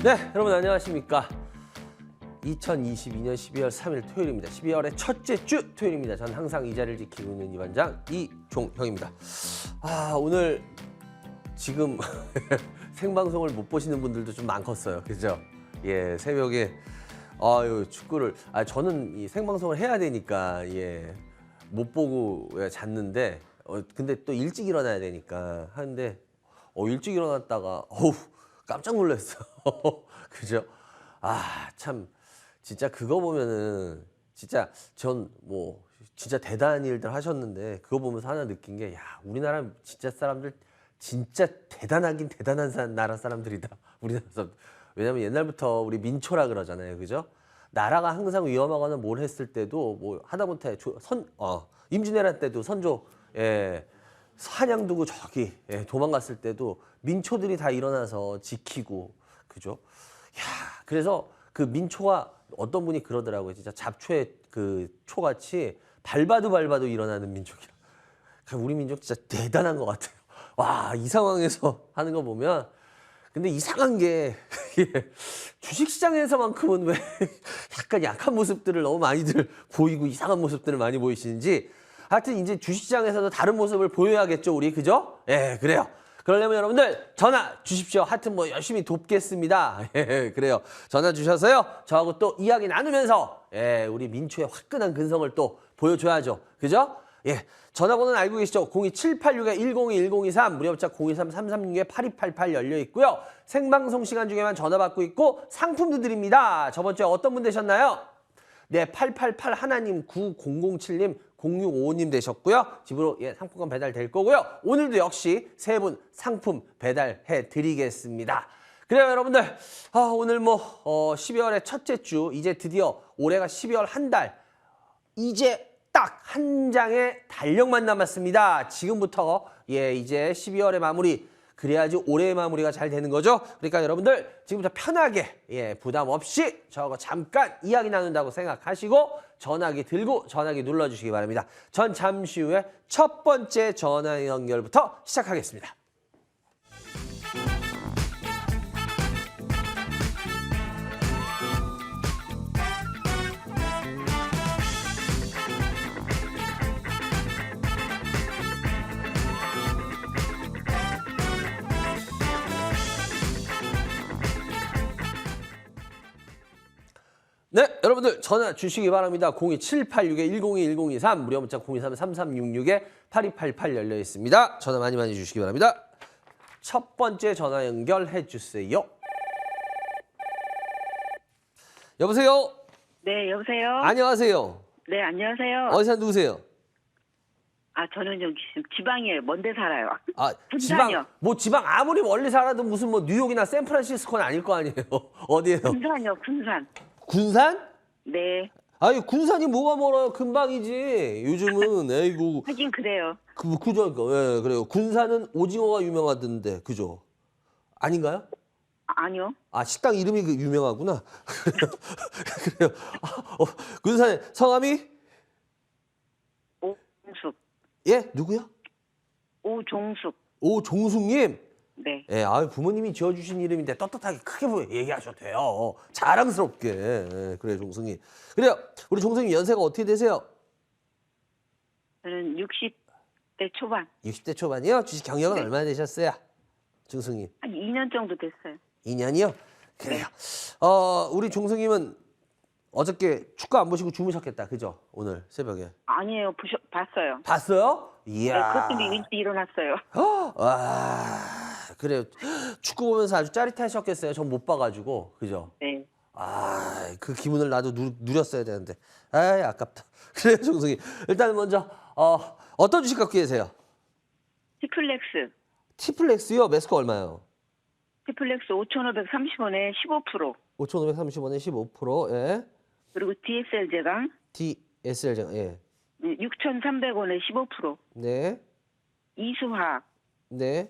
네, 여러분 안녕하십니까. 2022년 12월 3일 토요일입니다. 12월의 첫째 주 토요일입니다. 저는 항상 이 자리를 지키고 있는 이반장 이종형입니다. 오늘 지금 생방송을 못 보시는 분들도 좀 많겠어요. 그죠? 예, 새벽에 축구를 저는 이 생방송을 해야 되니까 못 보고 잤는데 근데 또 일찍 일어나야 되니까 하는데 일찍 일어났다가 깜짝 놀랐어. 그죠? 참 진짜 그거 보면은 진짜 전 진짜 대단한 일들 하셨는데 그거 보면서 하나 느낀 게 우리나라 진짜 사람들 진짜 대단하긴 대단한 나라 사람들이다. 우리나라 사람. 왜냐면 옛날부터 우리 민초라 그러잖아요. 그죠? 나라가 항상 위험하거나 뭘 했을 때도 하다못해 임진왜란 때도 선조 사냥 두고 저기 도망갔을 때도 민초들이 다 일어나서 지키고 그죠? 그래서 그 민초가 어떤 분이 그러더라고요. 진짜 잡초의 그 초같이 밟아도 일어나는 민족이라. 우리 민족 진짜 대단한 것 같아요. 이 상황에서 하는 거 보면 근데 이상한 게 주식시장에서만큼은 왜 약간 약한 모습들을 너무 많이들 보이고 이상한 모습들을 많이 보이시는지 하여튼 이제 주식시장에서도 다른 모습을 보여야겠죠, 우리. 그죠? 그래요. 그러려면 여러분들 전화 주십시오. 하여튼 열심히 돕겠습니다. 그래요. 전화 주셔서요. 저하고 또 이야기 나누면서 우리 민초의 화끈한 근성을 또 보여줘야죠. 그죠? 전화번호는 알고 계시죠? 02786-1021-1023 무료문자 023-336-8288 열려 있고요. 생방송 시간 중에만 전화 받고 있고 상품도 드립니다. 저번 주에 어떤 분 되셨나요? 네, 888 하나님, 9007님, 0655님 되셨고요. 집으로 상품권 배달될 거고요. 오늘도 역시 세 분 상품 배달해 드리겠습니다. 그래요, 여러분들. 오늘 12월의 첫째 주, 이제 드디어 올해가 12월 한 달, 이제 딱 한 장의 달력만 남았습니다. 지금부터 이제 12월의 마무리, 그래야지 올해의 마무리가 잘 되는 거죠. 그러니까 여러분들 지금부터 편하게 부담 없이 저하고 잠깐 이야기 나눈다고 생각하시고 전화기 들고 전화기 눌러주시기 바랍니다. 전 잠시 후에 첫 번째 전화 연결부터 시작하겠습니다. 네, 여러분들 전화 주시기 바랍니다. 02786-1021-1023 무료 문자 023-3366-8288 열려 있습니다. 전화 많이 주시기 바랍니다. 첫 번째 전화 연결해 주세요. 여보세요? 네, 여보세요? 안녕하세요. 네, 안녕하세요. 어디 사는 누구세요? 저는 여기 지방이에요. 먼데 살아요. 지방, 군산이요. 지방 아무리 멀리 살아도 무슨 뉴욕이나 샌프란시스코는 아닐 거 아니에요. 어디예요? 군산이요, 군산. 군산? 네. 군산이 뭐가 멀어요? 금방이지. 요즘은 에이구. 하긴 그래요. 그죠? 그래요. 군산은 오징어가 유명하던데, 그죠? 아닌가요? 아니요. 식당 이름이 유명하구나. 그래요. 군산에 성함이? 오종숙. 누구요? 오종숙. 오종숙님. 네. 부모님이 지어주신 이름인데 떳떳하게 크게 얘기하셔도 돼요. 자랑스럽게. 그래요, 종숙님. 그래요. 우리 종숙님 연세가 어떻게 되세요? 저는 60대 초반. 60대 초반이요? 주식 경력은 네. 얼마나 되셨어요? 종숙님. 한 2년 정도 됐어요. 2년이요? 그래요. 우리 종숙님은 어저께 축구 안 보시고 주무셨겠다. 그죠? 오늘 새벽에. 아니에요. 봤어요. 봤어요? 이야. 그것 때문에 일찍 일어났어요. 그래요. 축구 보면서 아주 짜릿하셨겠어요. 전 못 봐가지고. 그죠? 네. 그 기분을 나도 누렸어야 되는데. 아깝다. 그래요, 종숙이. 일단 먼저, 어떤 주식 갖고 계세요? 티플렉스. 티플렉스요? 매스가 얼마요? 티플렉스 5,530원에 15%. 5,530원에 15%, 예. 그리고 DSL 제강. DSL, 예. 6,300원에 15%. 네. 이수화학. 네.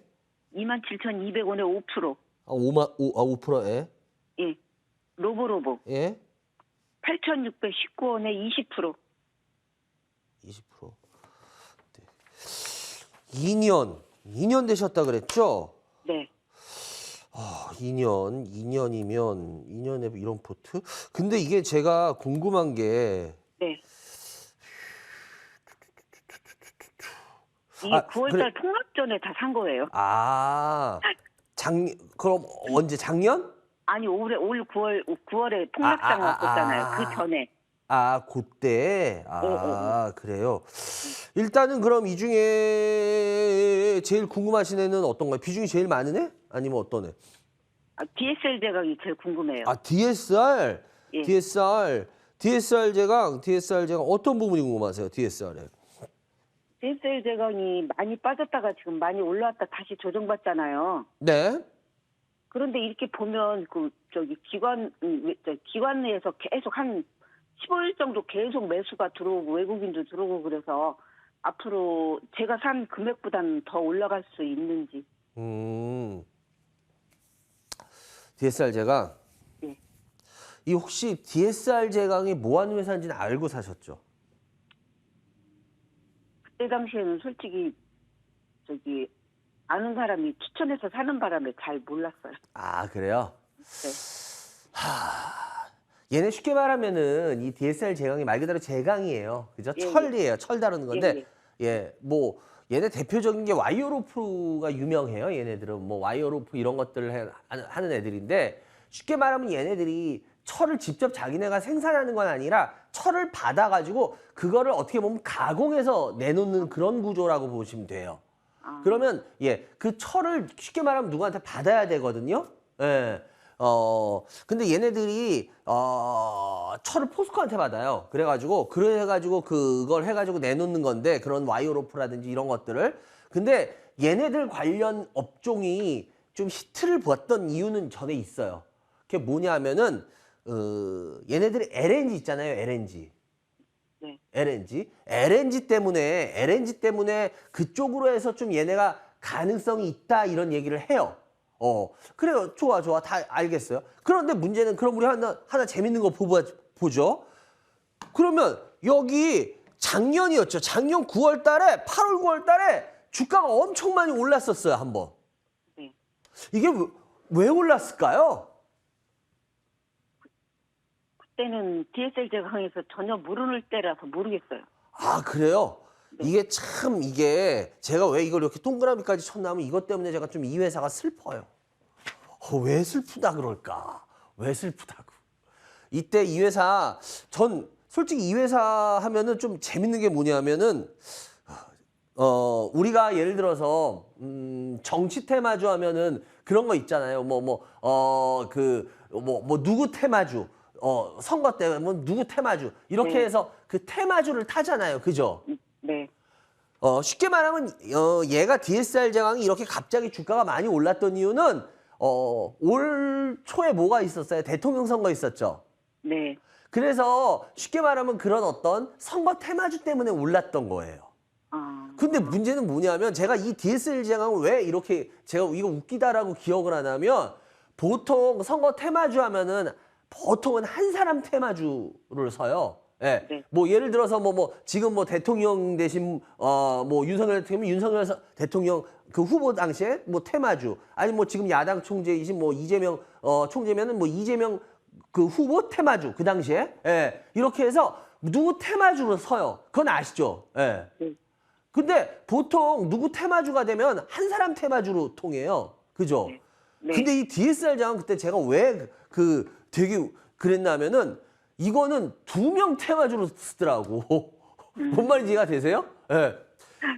27,200원에 5%. 5%, 예. 예. 로보로보. 예. 8,619원에 20%. 20%. 네. 2년 되셨다 그랬죠? 네. 2년이면 2년에 이런 포트? 근데 이게 제가 궁금한 게 네. 이 아, 9월달 그래. 통합 전에 다 산 거예요. 그럼 언제 작년? 아니 올 9월에 통합상 왔었잖아요. 그 전에. 그때. 예, 예, 그래요. 일단은 그럼 이 중에 제일 궁금하신 애는 어떤 거예요? 비중이 제일 많은 애? 아니면 어떤 애? DSL 제각이 제일 궁금해요. DSR. 예. DSR 제강 어떤 부분이 궁금하세요? DSR에. DSL 제각이 많이 빠졌다가 지금 많이 올라왔다 다시 조정받잖아요. 네. 그런데 이렇게 보면 기관 내에서 계속 한 15일 정도 계속 매수가 들어오고 외국인도 들어오고 그래서 앞으로 제가 산 금액보다는 더 올라갈 수 있는지. DSR 제강. 예. 이 혹시 DSR 제강이 뭐 하는 회사인지는 알고 사셨죠? 그때 당시에는 솔직히 아는 사람이 추천해서 사는 바람에 잘 몰랐어요. 그래요? 네. 얘네 쉽게 말하면은 이 DSR 제강이 말 그대로 제강이에요. 그죠? 예, 철이에요. 철 다루는 건데, 예. 뭐 얘네 대표적인 게 와이어로프가 유명해요. 얘네들은 뭐 와이어로프 이런 것들을 하는 애들인데, 쉽게 말하면 얘네들이 철을 직접 자기네가 생산하는 건 아니라 철을 받아가지고 그거를 어떻게 보면 가공해서 내놓는 그런 구조라고 보시면 돼요. 그러면 그 철을 쉽게 말하면 누구한테 받아야 되거든요. 근데 얘네들이 철을 포스코한테 받아요. 그래가지고 그걸 해가지고 내놓는 건데, 그런 와이어로프라든지 이런 것들을. 근데 얘네들 관련 업종이 좀 히트를 봤던 이유는 전에 있어요. 그게 뭐냐면은 얘네들이 LNG 있잖아요. LNG. 네. LNG 때문에 그쪽으로 해서 좀 얘네가 가능성이 있다 이런 얘기를 해요. 그래요. 좋아. 다 알겠어요. 그런데 문제는, 그럼 우리 하나 재밌는 거 보죠. 그러면 여기 작년이었죠. 작년 9월 달에, 8월 9월 달에 주가가 엄청 많이 올랐었어요. 한번. 네. 이게 왜 올랐을까요? 그때는 DSL 제강에서 전혀 모르는 때라서 모르겠어요. 그래요? 네. 이게 제가 왜 이걸 이렇게 동그라미까지 쳤냐면, 이것 때문에 제가 좀 이 회사가 슬퍼요. 왜 슬프다 그럴까? 왜 슬프다고? 이때 이 회사, 전 솔직히 이 회사 하면은 좀 재밌는 게 뭐냐면은, 우리가 예를 들어서 정치 테마주 하면은 그런 거 있잖아요. 누구 테마주, 선거 때 뭐 누구 테마주 이렇게 네. 해서 그 테마주를 타잖아요. 그죠? 네. 쉽게 말하면 얘가 DSR 제강이 이렇게 갑자기 주가가 많이 올랐던 이유는 올 초에 뭐가 있었어요? 대통령 선거 있었죠. 네. 그래서 쉽게 말하면 그런 어떤 선거 테마주 때문에 올랐던 거예요. 근데 문제는 뭐냐면, 제가 이 DSR 제강을 왜 이렇게 제가 이거 웃기다라고 기억을 하냐면, 보통 선거 테마주 하면은 보통은 한 사람 테마주를 서요. 예. 네. 뭐 예를 들어서 지금 대통령 대신 윤석열 대통령 그 후보 당시에 테마주, 아니 지금 야당 총재이신 이재명 총재면은 이재명 그 후보 테마주 그 당시에 이렇게 해서 누구 테마주로 서요. 그건 아시죠? 예. 네. 근데 보통 누구 테마주가 되면 한 사람 테마주로 통해요. 그죠? 네. 근데 이 DSR 장은 그때 제가 왜 되게 그랬냐면은, 이거는 2명 테마주로 쓰더라고. 뭔 말인지 이해가 되세요? 예.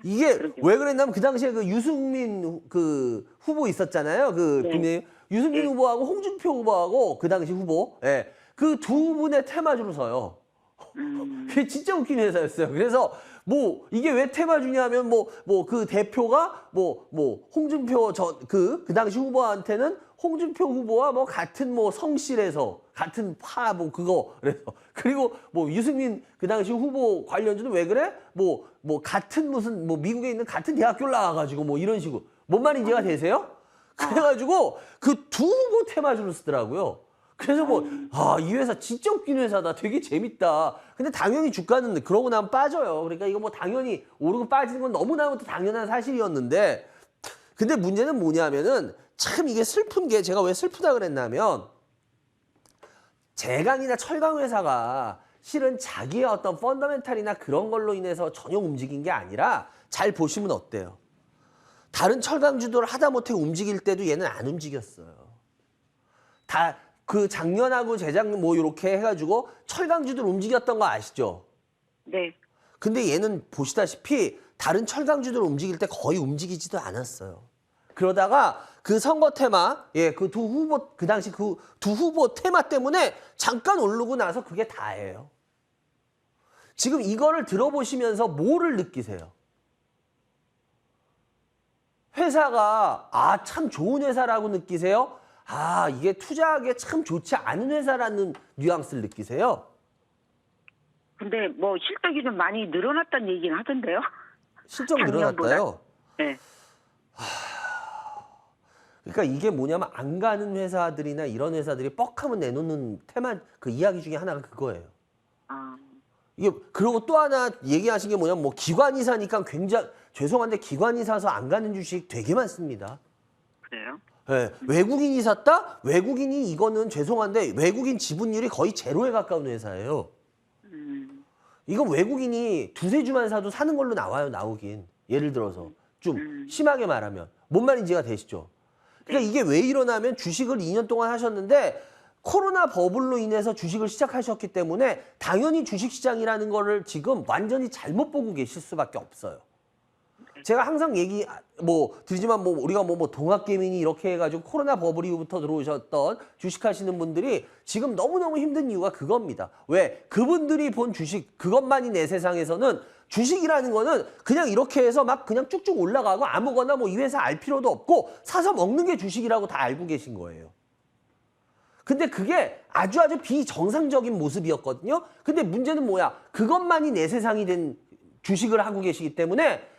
이게 왜 그랬냐면, 그 당시에 그 유승민 그 후보 있었잖아요. 네. 유승민 후보하고 홍준표 후보하고 그 당시 후보. 그 두 분의 테마주로 서요. 그게 진짜 웃긴 회사였어요. 그래서 이게 왜 테마주냐면 그 대표가 홍준표 그 당시 후보한테는 홍준표 후보와 같은 성실에서 같은 그거 그래서, 그리고 유승민 그 당시 후보 관련주는 왜 그래? 같은 무슨 미국에 있는 같은 대학교를 나와가지고 이런 식으로. 뭔 말인지 이해가 되세요? 그래가지고 그 두 후보 테마주를 쓰더라고요. 그래서 이 회사 진짜 웃긴 회사다. 되게 재밌다. 근데 당연히 주가는 그러고 나면 빠져요. 그러니까 이거 당연히 오르고 빠지는 건 너무나도 당연한 사실이었는데, 근데 문제는 뭐냐면은, 참 이게 슬픈 게 제가 왜 슬프다 그랬냐면 제강이나 철강 회사가 실은 자기의 어떤 펀더멘탈이나 그런 걸로 인해서 전혀 움직인 게 아니라 잘 보시면 어때요? 다른 철강주들 하다못해 움직일 때도 얘는 안 움직였어요. 다 그 작년하고 재작년 뭐 이렇게 해가지고 철강주들 움직였던 거 아시죠? 네. 근데 얘는 보시다시피 다른 철강주들 움직일 때 거의 움직이지도 않았어요. 그러다가 그 선거 테마, 그 두 후보, 그 당시 그 두 후보 테마 때문에 잠깐 오르고 나서 그게 다예요. 지금 이거를 들어보시면서 뭐를 느끼세요? 회사가 참 좋은 회사라고 느끼세요? 이게 투자하기에 참 좋지 않은 회사라는 뉘앙스를 느끼세요? 근데 뭐 실적이 좀 많이 늘어났다는 얘기는 하던데요. 실적 작년보다. 늘어났다요? 네. 그러니까 이게 뭐냐면 안 가는 회사들이나 이런 회사들이 뻑하면 내놓는 테마 그 이야기 중에 하나가 그거예요. 아, 이게 그리고 또 하나 얘기하신 게 뭐냐면 뭐 기관이사니까 굉장히 죄송한데 기관이사서 안 가는 주식 되게 많습니다. 그래요? 네, 외국인이 샀다? 외국인이 이거는 죄송한데 외국인 지분율이 거의 제로에 가까운 회사예요. 이건 외국인이 두세 주만 사도 사는 걸로 나와요, 나오긴. 예를 들어서 좀 심하게 말하면. 뭔 말인지 이해가 되시죠? 그러니까 이게 왜 일어나면 주식을 2년 동안 하셨는데 코로나 버블로 인해서 주식을 시작하셨기 때문에 당연히 주식시장이라는 거를 지금 완전히 잘못 보고 계실 수밖에 없어요. 제가 항상 드리지만 우리가 동학개미니 이렇게 해가지고 코로나 버블 이후부터 들어오셨던 주식하시는 분들이 지금 너무너무 힘든 이유가 그겁니다. 왜? 그분들이 본 주식 그것만이 내 세상에서는 주식이라는 거는 그냥 이렇게 해서 막 그냥 쭉쭉 올라가고 아무거나 이 회사 알 필요도 없고 사서 먹는 게 주식이라고 다 알고 계신 거예요. 근데 그게 아주 비정상적인 모습이었거든요. 근데 문제는 뭐야? 그것만이 내 세상이 된 주식을 하고 계시기 때문에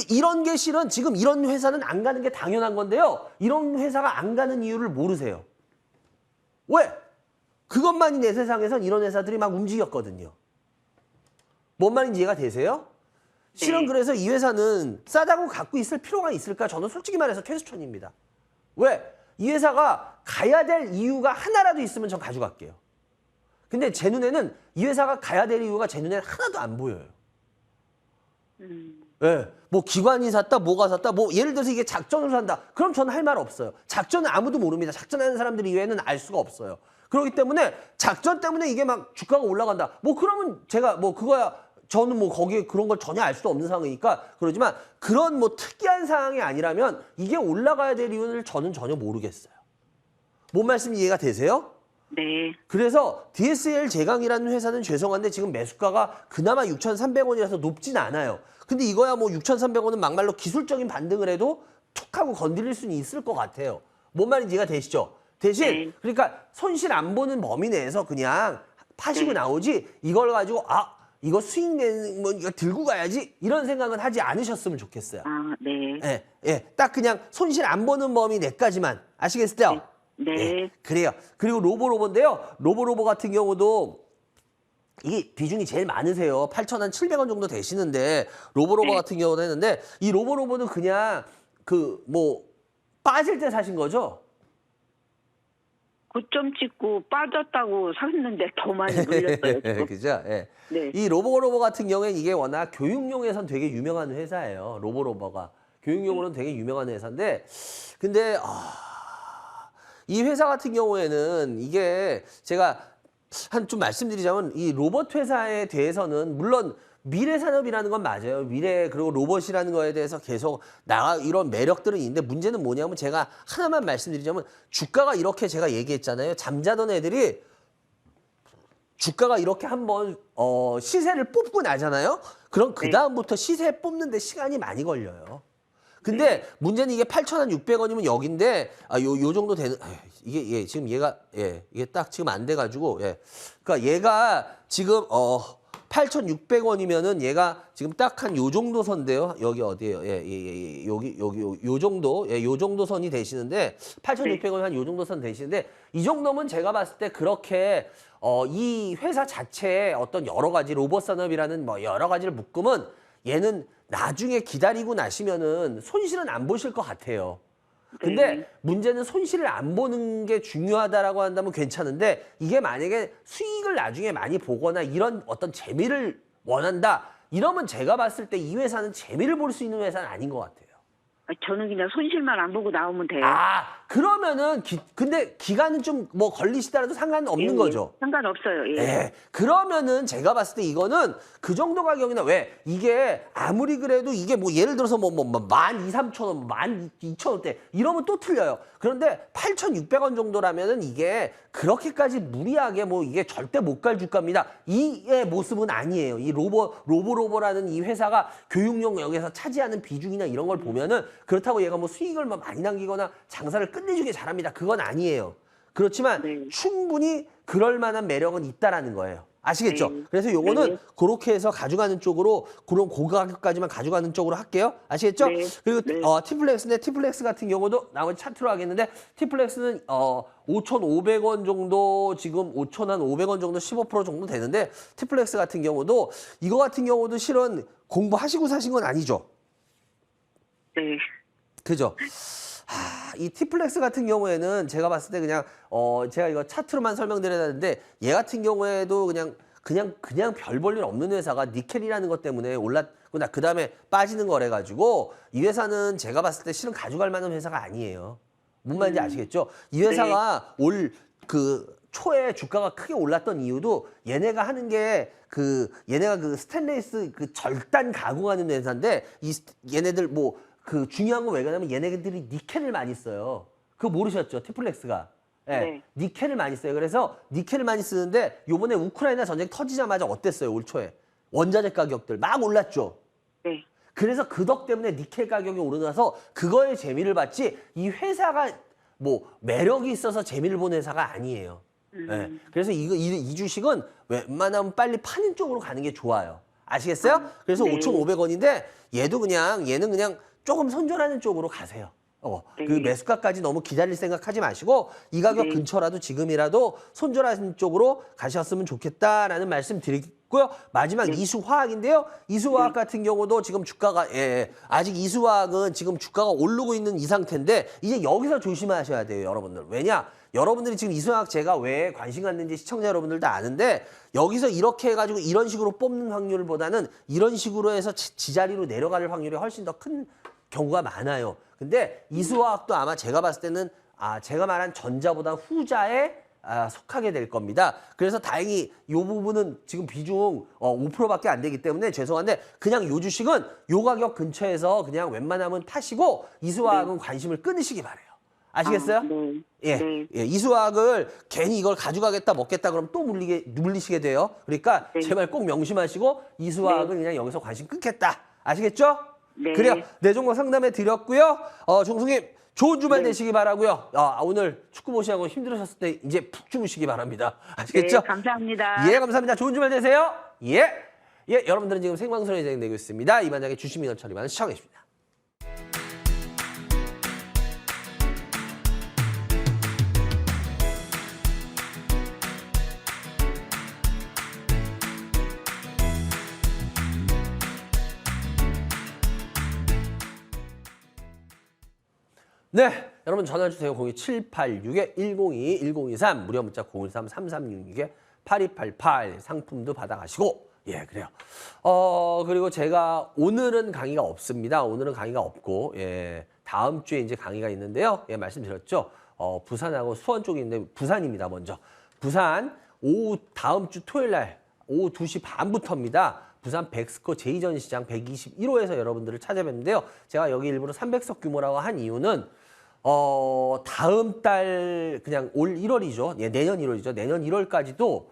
이런 게 실은 지금 이런 회사는 안 가는 게 당연한 건데요. 이런 회사가 안 가는 이유를 모르세요. 왜? 그것만이 내 세상에선 이런 회사들이 막 움직였거든요. 뭔 말인지 이해가 되세요? 실은 그래서 이 회사는 싸다고 갖고 있을 필요가 있을까? 저는 솔직히 말해서 퇴수촌입니다. 왜? 이 회사가 가야 될 이유가 하나라도 있으면 전 가져갈게요. 근데 제 눈에는 이 회사가 가야 될 이유가 제 눈에는 하나도 안 보여요. 예, 기관이 샀다, 뭐가 샀다, 예를 들어서 이게 작전으로 산다. 그럼 저는 할 말 없어요. 작전은 아무도 모릅니다. 작전하는 사람들 이외에는 알 수가 없어요. 그렇기 때문에 작전 때문에 이게 막 주가가 올라간다. 그러면 제가 그거야. 저는 거기에 그런 걸 전혀 알 수도 없는 상황이니까 그러지만 그런 특이한 상황이 아니라면 이게 올라가야 될 이유를 저는 전혀 모르겠어요. 뭔 말씀이 이해가 되세요? 네. 그래서 DSL 제강이라는 회사는 죄송한데 지금 매수가가 그나마 6,300원이라서 높진 않아요. 근데 이거야 6,300원은 막말로 기술적인 반등을 해도 툭 하고 건드릴 수는 있을 것 같아요. 뭔 말인지 이해가 되시죠? 대신 그러니까 손실 안 보는 범위 내에서 그냥 파시고 나오지 이걸 가지고 이거 수익 내는 이거 들고 가야지 이런 생각은 하지 않으셨으면 좋겠어요. 아, 네. 예, 딱 그냥 손실 안 보는 범위 내까지만 아시겠어요? 네. 예, 그래요. 그리고 로보인데요. 로보 같은 경우도 이게 비중이 제일 많으세요. 8,700원 정도 되시는데 로보 같은 경우도 했는데 이 로보는 그냥 빠질 때 사신 거죠? 고점 찍고 빠졌다고 샀는데 더 많이 놀렸어요. 지금. 그죠? 예. 네. 이 로보 같은 경우에는 이게 워낙 교육용에선 되게 유명한 회사예요. 로보가. 교육용으로는 되게 유명한 회사인데 근데 이 회사 같은 경우에는 이게 제가 좀 말씀드리자면 이 로봇 회사에 대해서는 물론 미래 산업이라는 건 맞아요. 미래 그리고 로봇이라는 거에 대해서 계속 이런 매력들은 있는데 문제는 뭐냐면 제가 하나만 말씀드리자면 주가가 이렇게 제가 얘기했잖아요. 잠자던 애들이 주가가 이렇게 한번 시세를 뽑고 나잖아요. 그럼 그 다음부터 시세 뽑는데 시간이 많이 걸려요. 근데 문제는 이게 8,600원이면 여긴데 요 정도 되는 이게 지금 이게 딱 지금 안 돼가지고 그러니까 얘가 지금 8,600원이면은 얘가 지금 딱 한 요 정도 선인데요. 여기 어디예요? 여기 요 정도 요 정도 선이 되시는데 8,600원 한 요 정도 선 되시는데 이 정도면 제가 봤을 때 그렇게 이 회사 자체에 어떤 여러 가지 로봇 산업이라는 여러 가지를 묶으면 얘는 나중에 기다리고 나시면은 손실은 안 보실 것 같아요. 근데 네. 문제는 손실을 안 보는 게 중요하다라고 한다면 괜찮은데 이게 만약에 수익을 나중에 많이 보거나 이런 어떤 재미를 원한다. 이러면 제가 봤을 때 이 회사는 재미를 볼 수 있는 회사는 아닌 것 같아요. 저는 그냥 손실만 안 보고 나오면 돼요. 아, 그러면은 근데 기간은 좀 뭐 걸리시더라도 상관은 없는 예, 거죠. 상관없어요. 예. 예. 그러면은 제가 봤을 때 이거는 그 정도 가격이나 왜 이게 아무리 그래도 이게 뭐 예를 들어서 뭐 12,000원, 12,000원대 이러면 또 틀려요. 그런데 8,600원 정도라면은 이게 그렇게까지 무리하게 뭐 이게 절대 못 갈 주가입니다. 이의 모습은 아니에요. 이 로보라는 이 회사가 교육용 영역에서 차지하는 비중이나 이런 걸 보면은 그렇다고 얘가 뭐 수익을 막 많이 남기거나 장사를 끝내주게 잘합니다. 그건 아니에요. 그렇지만 네. 충분히 그럴 만한 매력은 있다라는 거예요. 아시겠죠? 네. 그래서 요거는 네. 그렇게 해서 가져가는 쪽으로 그런 고가격까지만 가져가는 쪽으로 할게요. 아시겠죠? 네. 그리고 네. 티플렉스인데 티플렉스 같은 경우도 나머지 차트로 하겠는데 티플렉스는 5,500원 정도 지금 5,500원 정도 15% 정도 되는데 티플렉스 같은 경우도 이거 같은 경우도 실은 공부하시고 사신 건 아니죠? 네. 그죠? 이 티플렉스 같은 경우에는 제가 봤을 때 그냥 제가 이거 차트로만 설명드려야 되는데 얘 같은 경우에도 그냥 별 볼 일 없는 회사가 니켈이라는 것 때문에 올랐구나. 그 다음에 빠지는 거래 가지고 이 회사는 제가 봤을 때 실은 가져갈 만한 회사가 아니에요. 뭔 말인지 아시겠죠? 이 회사가 올 그 초에 주가가 크게 올랐던 이유도 얘네가 하는 게 얘네가 그 스테인레스 그 절단 가공하는 회사인데 얘네들 뭐 그 중요한 건 왜 그러냐면 얘네들이 니켈을 많이 써요. 그거 모르셨죠? 티플렉스가. 예, 네. 니켈을 많이 써요. 그래서 니켈을 많이 쓰는데 요번에 우크라이나 전쟁 터지자마자 어땠어요? 올 초에. 원자재 가격들 막 올랐죠. 네. 그래서 그 덕 때문에 니켈 가격이 오르나서 그거에 재미를 봤지 이 회사가 뭐 매력이 있어서 재미를 보는 회사가 아니에요. 예, 그래서 이 주식은 웬만하면 빨리 파는 쪽으로 가는 게 좋아요. 아시겠어요? 그래서 네. 5,500원인데 얘는 그냥 조금 손절하는 쪽으로 가세요. 그 네. 매수가까지 너무 기다릴 생각하지 마시고 이 가격 네. 근처라도 지금이라도 손절하는 쪽으로 가셨으면 좋겠다라는 말씀 드리고요. 마지막 이수화학인데요. 이수화학 같은 경우도 지금 주가가 아직 이수화학은 지금 주가가 오르고 있는 이 상태인데 이제 여기서 조심하셔야 돼요, 여러분들. 왜냐? 여러분들이 지금 이수화학 제가 왜 관심 갖는지 시청자 여러분들도 아는데 여기서 이렇게 해가지고 이런 식으로 뽑는 확률보다는 이런 식으로 해서 지자리로 내려갈 확률이 훨씬 더 큰 경우가 많아요. 근데 이수화학도 아마 제가 봤을 때는 제가 말한 전자보다 후자에 속하게 될 겁니다. 그래서 다행히 이 부분은 지금 비중 5%밖에 안 되기 때문에 죄송한데 그냥 요 주식은 요 가격 근처에서 그냥 웬만하면 타시고 이수화학은 관심을 끊으시기 바래요. 아시겠어요? 네. 예, 네. 예, 이수화학을 괜히 이걸 가져가겠다 먹겠다 그러면 또 물리시게 돼요. 그러니까 네. 제 말 꼭 명심하시고 이수화학은 그냥 여기서 관심 끊겠다. 아시겠죠? 네. 그래요. 내 종목 상담해 드렸고요. 종수님 좋은 주말 네. 되시기 바라고요. 오늘 축구 보시고 힘들으셨을 때 이제 푹 주무시기 바랍니다. 아시겠죠? 네, 감사합니다. 예, 감사합니다. 좋은 주말 되세요. 예, 여러분들은 지금 생방송에 진행되고 있습니다. 이반장의 주식 민원 처리만 시청해 주십니다. 네, 여러분 전화 주세요. 02786-102-1023 무료 문자 013-3366-8288 상품도 받아가시고 예, 그래요. 그리고 제가 오늘은 강의가 없습니다. 오늘은 강의가 없고 예, 다음 주에 이제 강의가 있는데요. 예, 말씀드렸죠. 부산하고 수원 쪽이 있는데 부산입니다. 먼저 부산 오후 다음 주 토요일 날 오후 2시 반부터입니다. 부산 백스코 제2전시장 121호에서 여러분들을 찾아뵙는데요. 제가 여기 일부러 300석 규모라고 한 이유는 다음 달 그냥 올 1월이죠. 예, 내년 1월이죠. 내년 1월까지도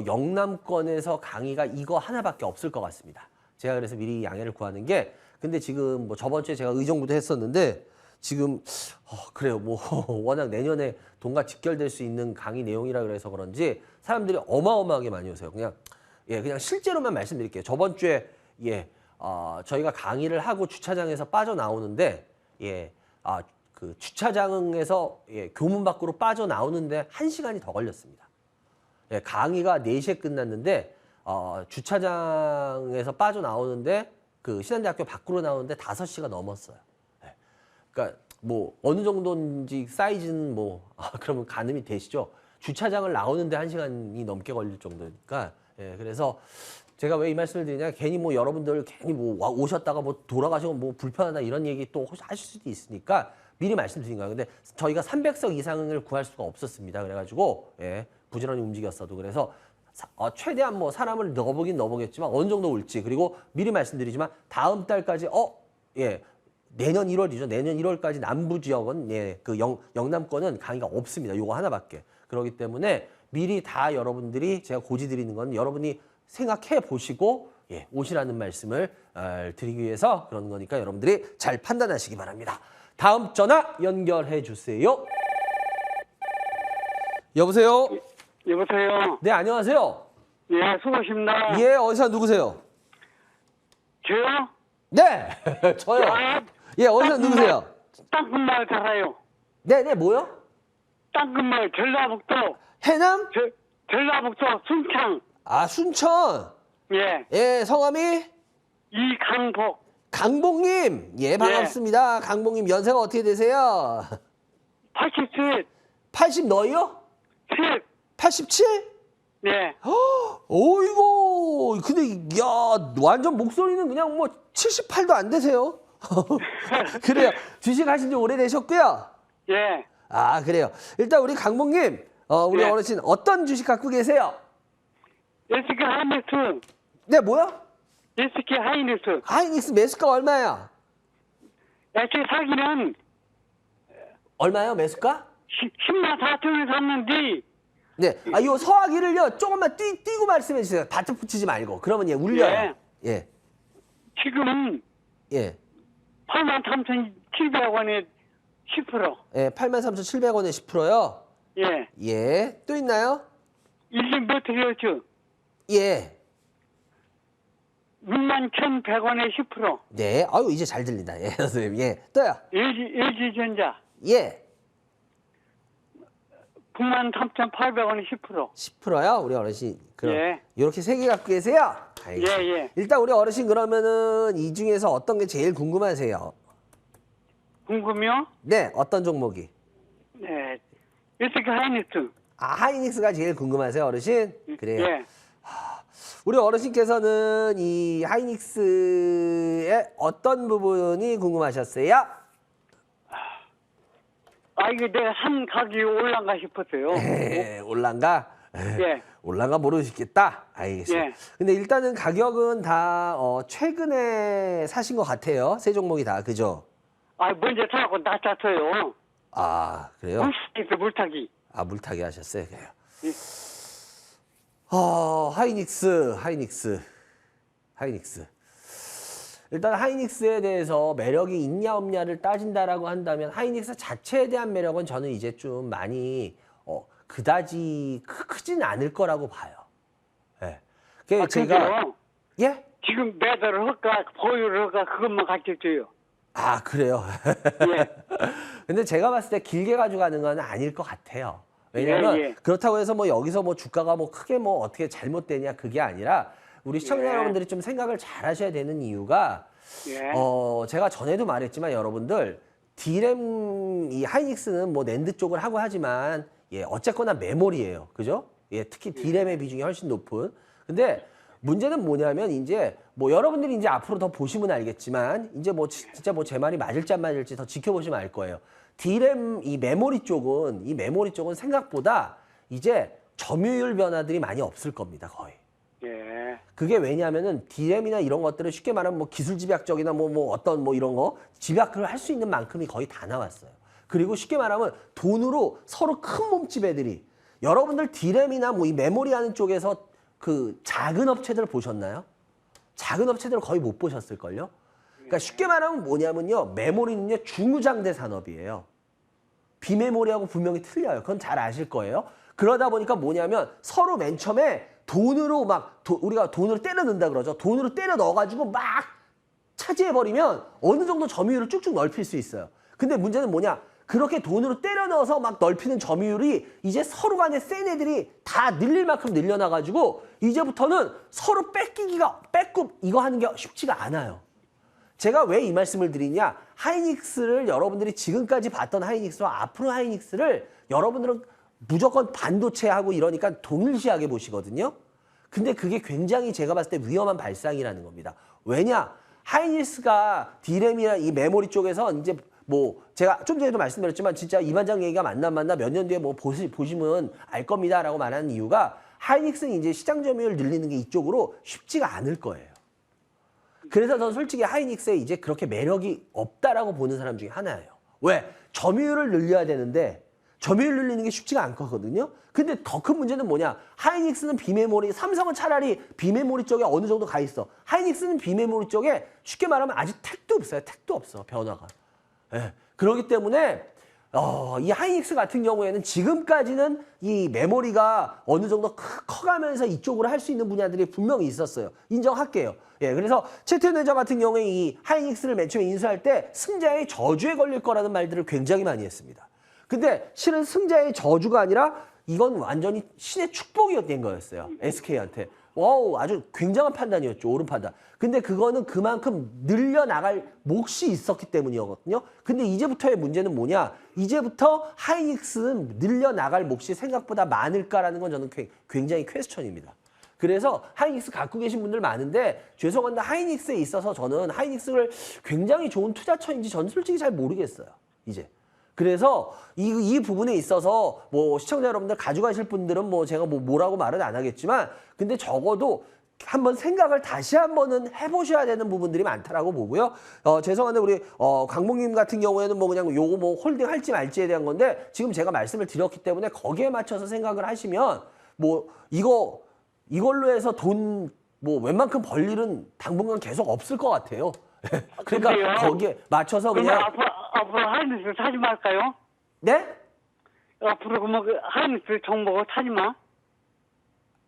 영남권에서 강의가 이거 하나밖에 없을 것 같습니다. 제가 그래서 미리 양해를 구하는 게 근데 지금 뭐 저번 주에 제가 의정부도 했었는데 지금 그래요. 뭐 워낙 내년에 돈과 직결될 수 있는 강의 내용이라 그래서 그런지 사람들이 어마어마하게 많이 오세요. 그냥 실제로만 말씀드릴게요. 저번 주에 저희가 강의를 하고 주차장에서 빠져나오는데 그 주차장에서 교문 밖으로 빠져나오는데 1시간이 더 걸렸습니다. 강의가 4시에 끝났는데 주차장에서 빠져나오는데 그 신한대학교 밖으로 나오는데 5시가 넘었어요. 그러니까 뭐 어느 정도인지 사이즈는 뭐 그러면 가늠이 되시죠? 주차장을 나오는데 1시간이 넘게 걸릴 정도니까. 예, 그래서 제가 왜 이 말씀을 드리냐, 괜히 뭐 여러분들 괜히 뭐 오셨다가 뭐 돌아가시고 뭐 불편하다 이런 얘기 또 하실 수도 있으니까 미리 말씀드린 거예요. 근데 저희가 300석 이상을 구할 수가 없었습니다. 그래가지고 예, 부지런히 움직였어도. 그래서 최대한 뭐 사람을 넣어보겠지만 어느 정도 올지, 그리고 미리 말씀드리지만 다음 달까지 예, 내년 1월이죠. 내년 1월까지 남부 지역은 예, 그 영남권은 강의가 없습니다. 요거 하나밖에. 그렇기 때문에 미리 다 여러분들이 제가 고지 드리는 건 여러분이 생각해 보시고 예, 오시라는 말씀을 드리기 위해서 그런 거니까 여러분들이 잘 판단하시기 바랍니다. 다음 전화 연결해 주세요. 여보세요? 여보세요. 네, 안녕하세요. 예, 수고하십니다. 예, 어디서 누구세요? 저요? 네, 저요. 예, 어디서 누구세요? 땅끝마을 살아요. 네, 뭐요? 땅끝마을 전라북도, 해남? 전라북도 순창. 아, 순천. 예, 예, 성함이? 이강복. 강봉님. 예, 반갑습니다. 강봉님, 연세가 어떻게 되세요? 87, 80 너희요? 7. 87? 예, 어이구, 근데, 야, 완전 목소리는 그냥 뭐 78도 안 되세요? 그래요. 주식 하신 지 오래되셨고요. 예. 아, 그래요. 일단 우리 강봉님, 우리 네. 어르신 어떤 주식 갖고 계세요? SK 하이닉스, 네, 뭐요? SK 하이닉스. 하이닉스 매수가 얼마야? SK 사기는 얼마요, 매수가? 10만 4천원 샀는데, 네. 아, 요 서화기를요, 조금만 띄고 말씀해 주세요. 바짝 붙이지 말고. 그러면 예, 울려요. 예. 지금은 예. 83,700원에 10%. 예, 83,700원에 10%요? 예. 예. 또 있나요? 1년 몇 틀렸죠? 예. 61,100원에 10%. 네. 아유, 이제 잘 들린다. 예, 선생님. 예. 또요? LG전자 예. 93,800원에 10%. 10%요? 우리 어르신. 그럼 예. 이렇게 세 개 갖고 계세요? 알겠습니다. 예. 일단 우리 어르신 그러면은 이 중에서 어떤 게 제일 궁금하세요? 궁금해요? 네, 어떤 종목이? 네. SK 하이닉스. 아, 하이닉스가 제일 궁금하세요, 어르신? 그래요. 예. 우리 어르신께서는 이 하이닉스의 어떤 부분이 궁금하셨어요? 아, 이거 내가 산 가격이 올란가 싶었어요. 올란가? 예. 올란가 모르시겠다? 알겠습니다. 예. 근데 일단은 가격은 다 최근에 사신 것 같아요. 세 종목이 다, 그죠? 아, 먼저 사고 낮췄어요. 아, 그래요? 물타기, 물타기. 아, 물타기 하셨어요? 그래요. 예. 하이닉스. 일단 하이닉스에 대해서 매력이 있냐 없냐를 따진다라고 한다면 하이닉스 자체에 대한 매력은 저는 이제 좀 많이 그다지 크진 않을 거라고 봐요. 예. 아, 근데요. 예? 지금 매도를 할까, 보유를 할까, 그것만 가르쳐줘요. 아, 그래요. 예. 근데 제가 봤을 때 길게 가져가는 건 아닐 것 같아요. 왜냐면 예. 그렇다고 해서 뭐 여기서 뭐 주가가 뭐 크게 뭐 어떻게 잘못되냐 그게 아니라 우리 시청자 예. 여러분들이 좀 생각을 잘 하셔야 되는 이유가 예. 제가 전에도 말했지만 여러분들 D램 이 하이닉스는 뭐 낸드 쪽을 하고 하지만 예, 어쨌거나 메모리예요. 그죠? 예, 특히 D램의 비중이 훨씬 높은. 근데 문제는 뭐냐면 이제 뭐 여러분들이 이제 앞으로 더 보시면 알겠지만 이제 뭐 진짜 뭐 제 말이 맞을지 안 맞을지 더 지켜보시면 알 거예요. D램 이 메모리 쪽은 생각보다 이제 점유율 변화들이 많이 없을 겁니다. 거의. 예. 그게 왜냐하면은 D램이나 이런 것들을 쉽게 말하면 뭐 기술 집약적이나 뭐 어떤 뭐 이런 거 집약을 할 수 있는 만큼이 거의 다 나왔어요. 그리고 쉽게 말하면 돈으로 서로 큰 몸집 애들이 여러분들 D램이나 뭐 이 메모리 하는 쪽에서 그 작은 업체들 보셨나요? 작은 업체들 거의 못 보셨을걸요? 그러니까 쉽게 말하면 뭐냐면요. 메모리는요. 중무장대 산업이에요. 비메모리하고 분명히 틀려요. 그건 잘 아실 거예요. 그러다 보니까 뭐냐면 서로 맨 처음에 돈으로 우리가 돈으로 때려 넣는다 그러죠. 돈으로 때려 넣어가지고 막 차지해버리면 어느 정도 점유율을 쭉쭉 넓힐 수 있어요. 근데 문제는 뭐냐? 그렇게 돈으로 때려 넣어서 막 넓히는 점유율이 이제 서로 간에 센 애들이 다 늘릴 만큼 늘려나가지고 이제부터는 서로 뺏고 이거 하는 게 쉽지가 않아요. 제가 왜 이 말씀을 드리냐? 하이닉스를 여러분들이 지금까지 봤던 하이닉스와 앞으로 하이닉스를 여러분들은 무조건 반도체하고 이러니까 동일시하게 보시거든요. 근데 그게 굉장히 제가 봤을 때 위험한 발상이라는 겁니다. 왜냐? 하이닉스가 D램이나 이 메모리 쪽에서 이제 뭐 제가 좀 전에도 말씀드렸지만 진짜 이 반장 얘기가 맞나 몇 년 뒤에 뭐 보시면 알 겁니다라고 말하는 이유가 하이닉스는 이제 시장 점유율 늘리는 게 이쪽으로 쉽지가 않을 거예요. 그래서 저는 솔직히 하이닉스에 이제 그렇게 매력이 없다라고 보는 사람 중에 하나예요. 왜? 점유율을 늘려야 되는데 점유율 늘리는 게 쉽지가 않거든요. 근데 더 큰 문제는 뭐냐? 하이닉스는 비메모리, 삼성은 차라리 비메모리 쪽에 어느 정도 가 있어. 하이닉스는 비메모리 쪽에 쉽게 말하면 아직 택도 없어요. 택도 없어, 변화가. 예. 그렇기 때문에 이 하이닉스 같은 경우에는 지금까지는 이 메모리가 어느 정도 커가면서 이쪽으로 할 수 있는 분야들이 분명히 있었어요. 인정할게요. 예, 그래서 최태원 회장 같은 경우에 이 하이닉스를 맨 처음에 인수할 때 승자의 저주에 걸릴 거라는 말들을 굉장히 많이 했습니다. 근데 실은 승자의 저주가 아니라 이건 완전히 신의 축복이 된 거였어요. SK한테. 와우, 아주 굉장한 판단이었죠. 옳은 판단. 근데 그거는 그만큼 늘려나갈 몫이 있었기 때문이었거든요. 근데 이제부터의 문제는 뭐냐? 이제부터 하이닉스는 늘려나갈 몫이 생각보다 많을까라는 건 저는 굉장히 퀘스천입니다. 그래서 하이닉스 갖고 계신 분들 많은데 죄송한데 하이닉스에 있어서 저는 하이닉스를 굉장히 좋은 투자처인지 저는 솔직히 잘 모르겠어요. 이제. 그래서 이 부분에 있어서 뭐 시청자 여러분들 가져가실 분들은 뭐 제가 뭐라고 말은 안 하겠지만 근데 적어도 한번 생각을 다시 한번은 해보셔야 되는 부분들이 많다라고 보고요. 죄송한데 우리 강봉님 같은 경우에는 뭐 그냥 요거 뭐 홀딩 할지 말지에 대한 건데 지금 제가 말씀을 드렸기 때문에 거기에 맞춰서 생각을 하시면 뭐 이걸로 해서 돈 뭐 웬만큼 벌 일은 당분간 계속 없을 것 같아요. 그러니까 근데요? 거기에 맞춰서 그러면 그냥 앞으로 하이닉스 사지 말까요? 네? 앞으로 그러면 그 하이닉스 정보가 사지 마.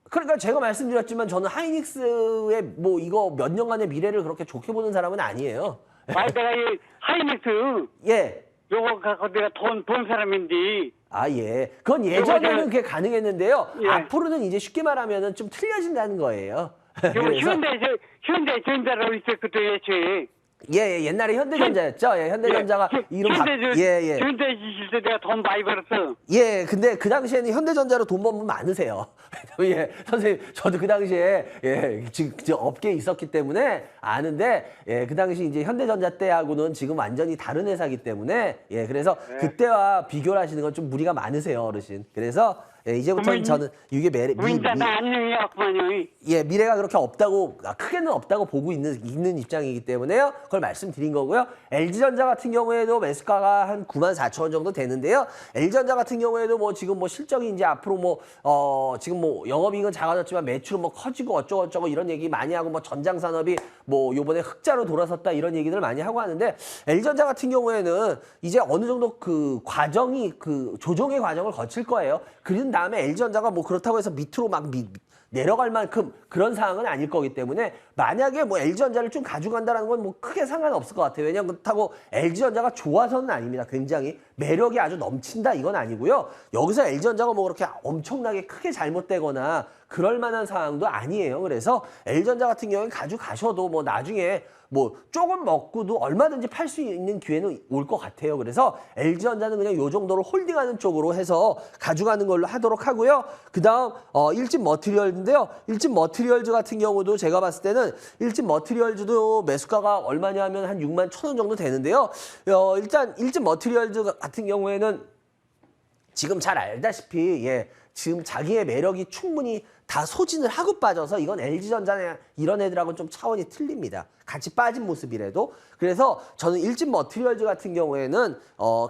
그러니까 제가 말씀드렸지만 저는 하이닉스의 뭐 이거 몇 년간의 미래를 그렇게 좋게 보는 사람은 아니에요. 아니 내가 이 하이닉스 예. 요거 갖고 내가 돈 본 사람인데 아, 예. 그건 예전에는 요거 그게 가능했는데요. 예. 앞으로는 이제 쉽게 말하면은 좀 틀려진다는 거예요. 요 그래서 현대전자로 있었거든 예초에. 예, 옛날에 현대전자였죠. 예, 현대전자가 이름 예. 현대지실 때 내가 돈 많이 벌었어. 예, 근데 그 당시에는 현대전자로 돈 번 분 많으세요. 예, 선생님, 저도 그 당시에, 예, 지금 업계에 있었기 때문에 아는데, 예, 그 당시 이제 현대전자 때하고는 지금 완전히 다른 회사기 때문에, 예, 그래서 그때와 비교를 하시는 건 좀 무리가 많으세요, 어르신. 그래서, 예, 이제부터는 저는 이게 민자는 예, 미래가 그렇게 없다고, 크게는 없다고 보고 있는 입장이기 때문에요. 그걸 말씀드린 거고요. LG전자 같은 경우에도 매수가가 한 94,000원 정도 되는데요. LG전자 같은 경우에도 뭐 지금 뭐 실적이 이제 앞으로 뭐, 지금 뭐 영업이익은 작아졌지만 매출은 뭐 커지고 어쩌고저쩌고 이런 얘기 많이 하고 뭐 전장산업이 뭐 요번에 흑자로 돌아섰다 이런 얘기들 많이 하고 하는데 LG전자 같은 경우에는 이제 어느 정도 그 과정이 그 조정의 과정을 거칠 거예요. 그런 다음에 LG전자가 뭐 그렇다고 해서 밑으로 막 내려갈 만큼 그런 상황은 아닐 거기 때문에 만약에 뭐 LG전자를 좀 가져간다는 건 뭐 크게 상관없을 것 같아요. 왜냐하면 그렇다고 LG전자가 좋아서는 아닙니다. 굉장히 매력이 아주 넘친다 이건 아니고요. 여기서 LG전자가 뭐 그렇게 엄청나게 크게 잘못되거나 그럴 만한 상황도 아니에요. 그래서 LG전자 같은 경우는 가져가셔도 뭐 나중에 뭐 조금 먹고도 얼마든지 팔 수 있는 기회는 올 것 같아요. 그래서 LG전자는 그냥 요 정도로 홀딩하는 쪽으로 해서 가져가는 걸로 하도록 하고요. 그다음 일진 머티리얼인데요. 일진 머티리얼즈 같은 경우도 제가 봤을 때는 일진 머티리얼즈도 매수가가 얼마냐 하면 한 61,000원 정도 되는데요. 일단 일진 머티리얼즈 같은 경우에는 지금 잘 알다시피 예, 지금 자기의 매력이 충분히 다 소진을 하고 빠져서 이건 LG전자나 이런 애들하고는 좀 차원이 틀립니다. 같이 빠진 모습이라도. 그래서 저는 일진 머티리얼즈 같은 경우에는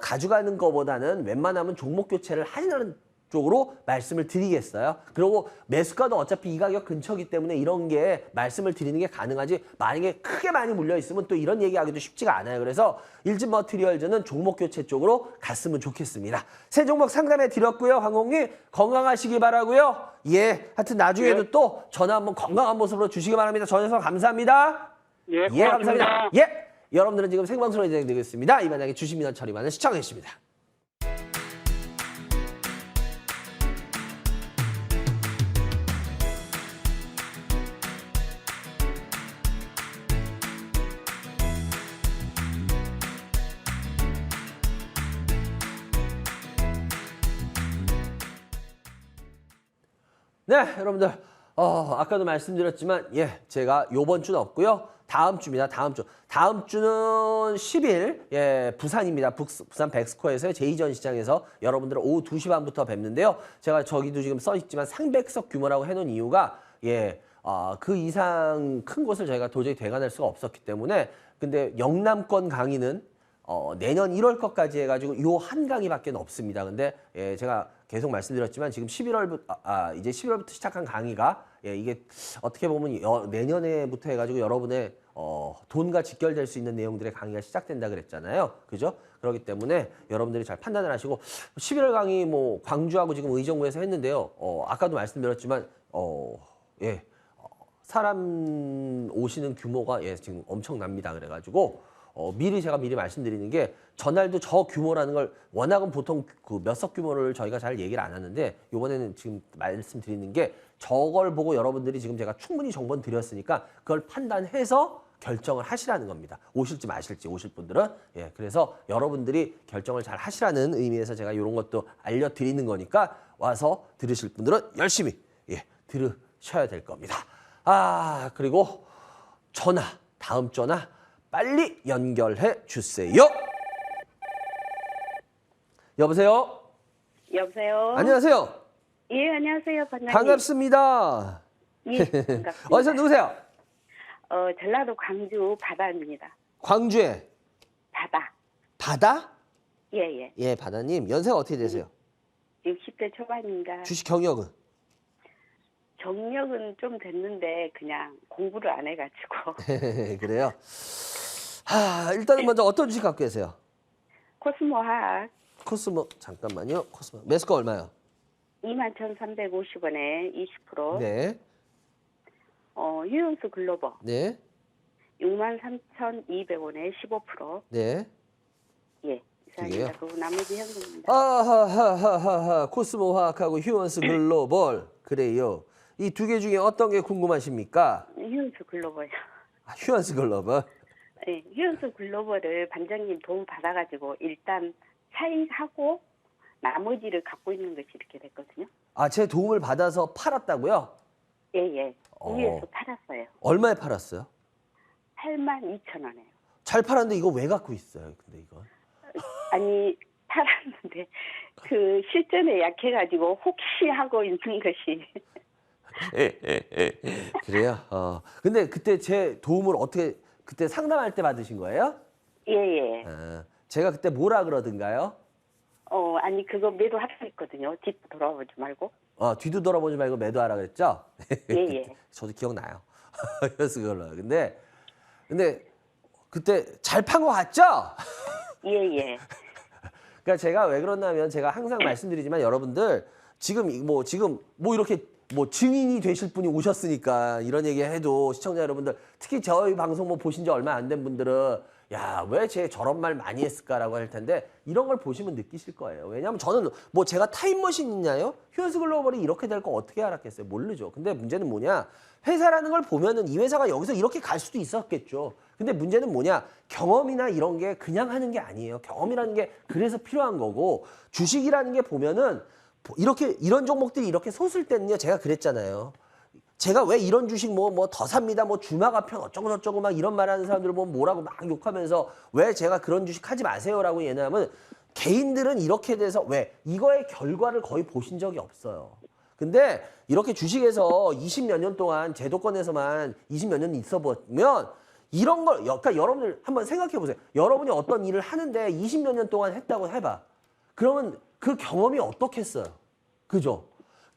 가져가는 것보다는 웬만하면 종목 교체를 하는 쪽으로 말씀을 드리겠어요. 그리고 매수가도 어차피 이 가격 근처이기 때문에 이런 게 말씀을 드리는 게 가능하지 만약에 크게 많이 물려 있으면 또 이런 얘기하기도 쉽지가 않아요. 그래서 일진 머티리얼즈는 종목 교체 쪽으로 갔으면 좋겠습니다. 새 종목 상담해 드렸고요. 황공님 건강하시기 바라고요. 예, 하여튼 나중에도 또 전화 한번 건강한 모습으로 주시기 바랍니다. 전해서 감사합니다. 예, 예, 감사합니다. 예, 여러분들은 지금 생방송으로 진행되고 있습니다. 이 반장의 주식민원 처리만을 시청해 주십니다. 네, 여러분들. 아까도 말씀드렸지만, 예, 제가 요번 주는 없고요. 다음 주입니다. 다음 주는 10일, 예, 부산입니다. 부산 백스코어에서의 제2전시장에서 여러분들 오후 2시 반부터 뵙는데요. 제가 저기도 지금 써있지만 상백석 규모라고 해놓은 이유가, 예, 그 이상 큰 곳을 저희가 도저히 대관할 수가 없었기 때문에, 근데 영남권 강의는 내년 1월 것까지 해가지고 요 한 강의밖에 없습니다. 근데 예, 제가 계속 말씀드렸지만 지금 11월부터 이제 11월부터 시작한 강의가 예, 이게 어떻게 보면 내년에부터 해가지고 여러분의 돈과 직결될 수 있는 내용들의 강의가 시작된다 그랬잖아요. 그죠? 그렇기 때문에 여러분들이 잘 판단을 하시고 11월 강의 뭐 광주하고 지금 의정부에서 했는데요. 아까도 말씀드렸지만 예. 사람 오시는 규모가 예, 지금 엄청납니다. 그래가지고 미리 말씀드리는 게 전날도 저 규모라는 걸 워낙은 보통 그 몇 석 규모를 저희가 잘 얘기를 안 하는데 이번에는 지금 말씀드리는 게 저걸 보고 여러분들이 지금 제가 충분히 정보를 드렸으니까 그걸 판단해서 결정을 하시라는 겁니다. 오실지 마실지 오실 분들은 예, 그래서 여러분들이 결정을 잘 하시라는 의미에서 제가 이런 것도 알려드리는 거니까 와서 들으실 분들은 열심히 예, 들으셔야 될 겁니다. 그리고 다음 전화 빨리 연결해 주세요. 여보세요? 여보세요. 안녕하세요. 예, 안녕하세요, 반장님. 반갑습니다. 예, 반갑습니다. 어디서 누구세요? 전라도 광주 바다입니다. 광주에 바다. 바다? 예, 예. 예, 바다님. 연세가 어떻게 되세요? 60대 초반입니다. 주식 경력은? 경력은 좀 됐는데 그냥 공부를 안 해가지고. 그래요? 일단은 먼저 어떤 주식 갖고 계세요? 코스모학 코스모, 잠깐만요. 코스모. 매수가 얼마요? 21,350원에 20%. 네. 유용수 글로벌 네. 63,200원에 15%. 네. 예. 그게요? 이상입니다. 그리고 나머지 현금입니다. 코스모 화학하고 휴원스 글로벌. 그래요. 이 두 개 중에 어떤 게 궁금하십니까? 유용수 글로벌요. 휴원스 글로벌. 네, 유연수 글로벌을 반장님 도움 받아가지고 일단 사인하고 나머지를 갖고 있는 것이 이렇게 됐거든요. 제 도움을 받아서 팔았다고요? 예, 예. 위에서 팔았어요. 얼마에 팔았어요? 82,000원에요. 잘 팔았는데 이거 왜 갖고 있어요? 근데 이건. 아니, 팔았는데 그 실전에 약해가지고 혹시 하고 있는 것이. 그래요? 근데 그때 제 도움을 어떻게 그때 상담할 때 받으신 거예요? 예, 예. 제가 그때 뭐라 그러던가요? 아니 그거 매도하라 했거든요. 뒤 돌아보지 말고. 뒤도 돌아보지 말고 매도하라 그랬죠? 예, 예. 저도 기억나요. 그래서 그걸로. 근데 그때 잘 판 거 같죠? 예, 예. 그러니까 제가 왜 그러냐면 제가 항상 말씀드리지만 여러분들 지금 이렇게 증인이 되실 분이 오셨으니까 이런 얘기 해도 시청자 여러분들 특히 저희 방송 보신 지 얼마 안 된 분들은 야, 왜 쟤 저런 말 많이 했을까라고 할 텐데 이런 걸 보시면 느끼실 거예요. 왜냐하면 저는 제가 타임머신 있나요? 휴원스 글로벌이 이렇게 될 거 어떻게 알았겠어요? 모르죠. 근데 문제는 뭐냐? 회사라는 걸 보면은 이 회사가 여기서 이렇게 갈 수도 있었겠죠. 근데 문제는 뭐냐? 경험이나 이런 게 그냥 하는 게 아니에요. 경험이라는 게 그래서 필요한 거고 주식이라는 게 보면은 이런 종목들이 이렇게 솟을 때는요. 제가 그랬잖아요. 제가 왜 이런 주식 더 삽니다. 주마가 편 어쩌고 저쩌고 막 이런 말 하는 사람들 뭐라고 막 욕하면서 왜 제가 그런 주식 하지 마세요라고 얘기하면 개인들은 이렇게 돼서 왜 이거의 결과를 거의 보신 적이 없어요. 근데 이렇게 주식에서 20몇 년 동안 제도권에서만 20몇 년 있어 보면 이런 걸 그러니까 여러분들 한번 생각해 보세요. 여러분이 어떤 일을 하는데 20몇 년 동안 했다고 해봐. 그러면 그 경험이 어떻겠어요? 그죠?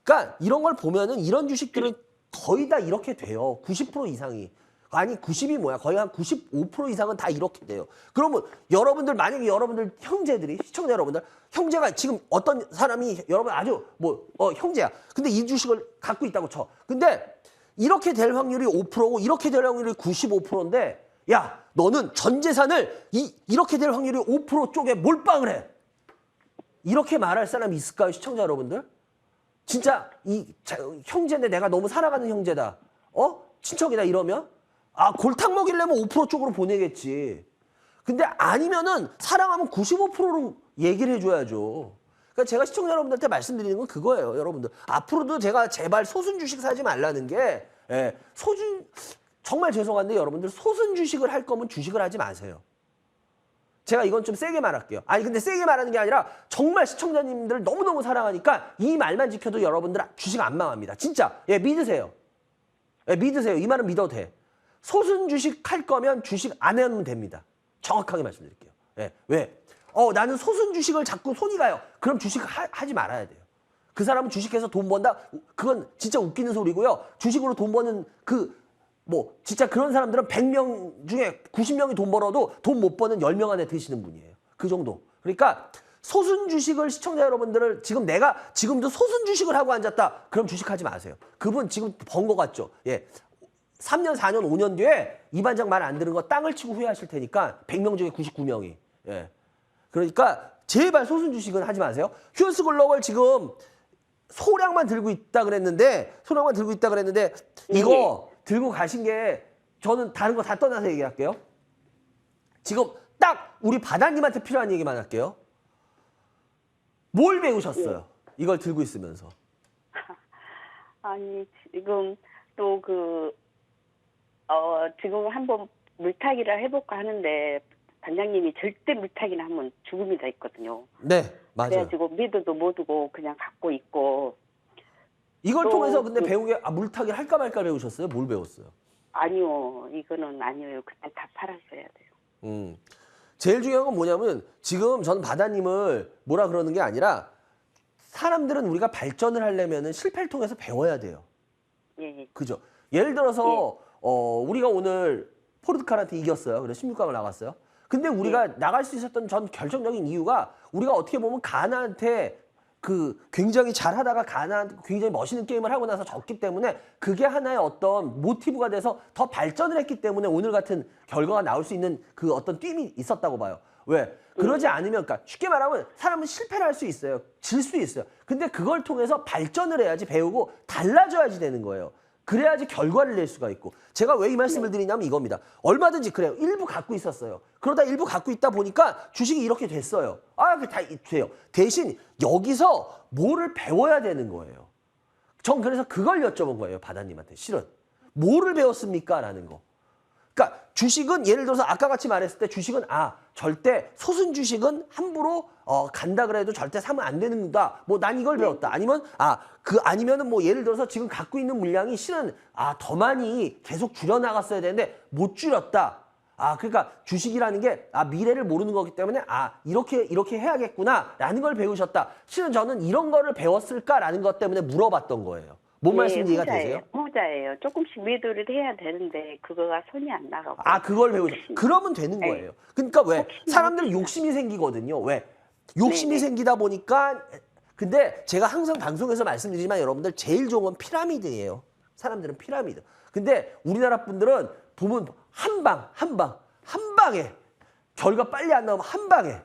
그러니까 이런 걸 보면은 이런 주식들은 거의 다 이렇게 돼요. 90% 이상이. 아니 90이 뭐야? 거의 한 95% 이상은 다 이렇게 돼요. 그러면 여러분들 만약에 여러분들 형제들이 시청자 여러분들 형제가 지금 어떤 사람이 여러분 아주 형제야. 근데 이 주식을 갖고 있다고 쳐. 근데 이렇게 될 확률이 5%고 이렇게 될 확률이 95%인데 야 너는 전 재산을 이렇게 될 확률이 5% 쪽에 몰빵을 해. 이렇게 말할 사람이 있을까요? 시청자 여러분들? 진짜 형제인데 내가 너무 사랑하는 형제다. 친척이다 이러면 골탕 먹이려면 5% 쪽으로 보내겠지. 근데 아니면은 사랑하면 95%로 얘기를 해줘야죠. 그러니까 제가 시청자 여러분들한테 말씀드리는 건 그거예요. 여러분들 앞으로도 제가 제발 소순 주식 사지 말라는 게 정말 죄송한데 여러분들 소순 주식을 할 거면 주식을 하지 마세요. 제가 이건 좀 세게 말할게요. 아니 근데 세게 말하는 게 아니라 정말 시청자님들 너무너무 사랑하니까 이 말만 지켜도 여러분들 주식 안 망합니다. 진짜 믿으세요. 믿으세요. 이 말은 믿어도 돼. 소순 주식 할 거면 주식 안 하면 됩니다. 정확하게 말씀드릴게요. 왜? 나는 소순 주식을 자꾸 손이 가요. 그럼 주식 하지 말아야 돼요. 그 사람은 주식해서 돈 번다? 그건 진짜 웃기는 소리고요. 주식으로 돈 버는 진짜 그런 사람들은 100명 중에 90명이 돈 벌어도 돈 못 버는 10명 안에 드시는 분이에요. 그 정도. 그러니까 소순 주식을 시청자 여러분들을 내가 지금도 소순 주식을 하고 앉았다. 그럼 주식하지 마세요. 그분 지금 번 거 같죠? 3년, 4년, 5년 뒤에 이 반장 말 안 들은 거 땅을 치고 후회하실 테니까 100명 중에 99명이. 그러니까 제발 소순 주식은 하지 마세요. 휴어스 글로벌 지금 소량만 들고 있다 그랬는데 이거 들고 가신 게 저는 다른 거 다 떠나서 얘기할게요. 지금 딱 우리 바다님한테 필요한 얘기만 할게요. 뭘 배우셨어요? 이걸 들고 있으면서. 아니 지금 또 지금 한번 물타기를 해볼까 하는데 반장님이 절대 물타기는 하면 죽음이 다 있거든요. 네, 맞아요. 그래가지고 믿어도 못 오고 그냥 갖고 있고. 이걸 통해서 근데 배운 게 물타기를 할까 말까 배우셨어요? 뭘 배웠어요? 아니요, 이거는 아니에요. 그때 다 팔았어야 돼요. 제일 중요한 건 뭐냐면 지금 전 바다님을 뭐라 그러는 게 아니라 사람들은 우리가 발전을 하려면은 실패를 통해서 배워야 돼요. 예. 그죠? 예를 들어서 우리가 오늘 포르투갈한테 이겼어요. 그래서 16강을 나갔어요. 근데 우리가 나갈 수 있었던 전 결정적인 이유가 우리가 어떻게 보면 가나한테 굉장히 잘하다가 가나한테 굉장히 멋있는 게임을 하고 나서 졌기 때문에 그게 하나의 어떤 모티브가 돼서 더 발전을 했기 때문에 오늘 같은 결과가 나올 수 있는 그 어떤 뜀이 있었다고 봐요. 왜? 그러지 않으면, 그러니까 쉽게 말하면 사람은 실패를 할 수 있어요. 질 수 있어요. 근데 그걸 통해서 발전을 해야지 배우고 달라져야지 되는 거예요. 그래야지 결과를 낼 수가 있고. 제가 왜 이 말씀을 드리냐면 이겁니다. 얼마든지 그래요. 일부 갖고 있었어요. 그러다 일부 갖고 있다 보니까 주식이 이렇게 됐어요. 그게 다 돼요. 대신 여기서 뭐를 배워야 되는 거예요. 전 그래서 그걸 여쭤본 거예요. 바다님한테. 실은. 뭐를 배웠습니까? 라는 거. 그러니까 주식은 예를 들어서 아까 같이 말했을 때 주식은 절대 소순 주식은 함부로 간다 그래도 절대 사면 안 되는다. 난 이걸 배웠다. 아니면 아니면은 예를 들어서 지금 갖고 있는 물량이 실은 더 많이 계속 줄여 나갔어야 되는데 못 줄였다. 그러니까 주식이라는 게 미래를 모르는 거기 때문에 이렇게 해야겠구나라는 걸 배우셨다. 실은 저는 이런 거를 배웠을까라는 것 때문에 물어봤던 거예요. 뭔 말씀인지 이해가 되세요? 후자예요. 조금씩 매도를 해야 되는데 그거가 손이 안 나가고. 그걸 배우셨. 그러면 되는 거예요. 그러니까 왜? 사람들은 욕심이 생기거든요. 왜? 욕심이 생기다 보니까. 근데 제가 항상 방송에서 말씀드리지만 여러분들 제일 좋은 건 피라미드예요. 사람들은 피라미드. 근데 우리나라 분들은 보면 한 방에 결과 빨리 안 나오면 한 방에.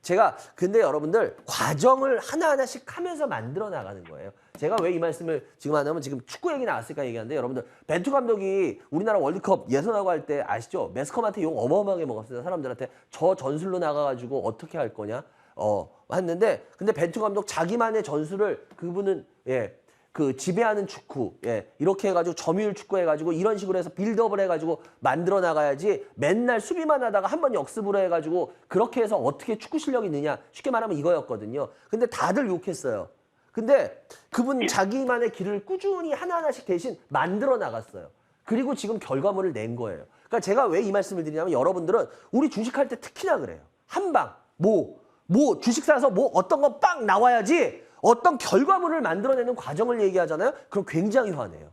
제가 근데 여러분들 과정을 하나하나씩 하면서 만들어 나가는 거예요. 제가 왜 이 말씀을 지금 하냐면 지금 축구 얘기 나왔으니까 얘기하는데 여러분들 벤투 감독이 우리나라 월드컵 예선하고 할 때 아시죠? 매스컴한테 욕 어마어마하게 먹었어요. 사람들한테 저 전술로 나가가지고 어떻게 할 거냐 했는데 근데 벤투 감독 자기만의 전술을 그분은 지배하는 축구 이렇게 해가지고 점유율 축구 해가지고 이런 식으로 해서 빌드업을 해가지고 만들어 나가야지 맨날 수비만 하다가 한번 역습으로 해가지고 그렇게 해서 어떻게 축구 실력이 느냐 쉽게 말하면 이거였거든요. 근데 다들 욕했어요. 근데 그분 자기만의 길을 꾸준히 하나하나씩 대신 만들어 나갔어요. 그리고 지금 결과물을 낸 거예요. 그러니까 제가 왜 이 말씀을 드리냐면 여러분들은 우리 주식할 때 특히나 그래요. 한 방 주식 사서 어떤 거 빵 나와야지 어떤 결과물을 만들어내는 과정을 얘기하잖아요. 그럼 굉장히 화내요.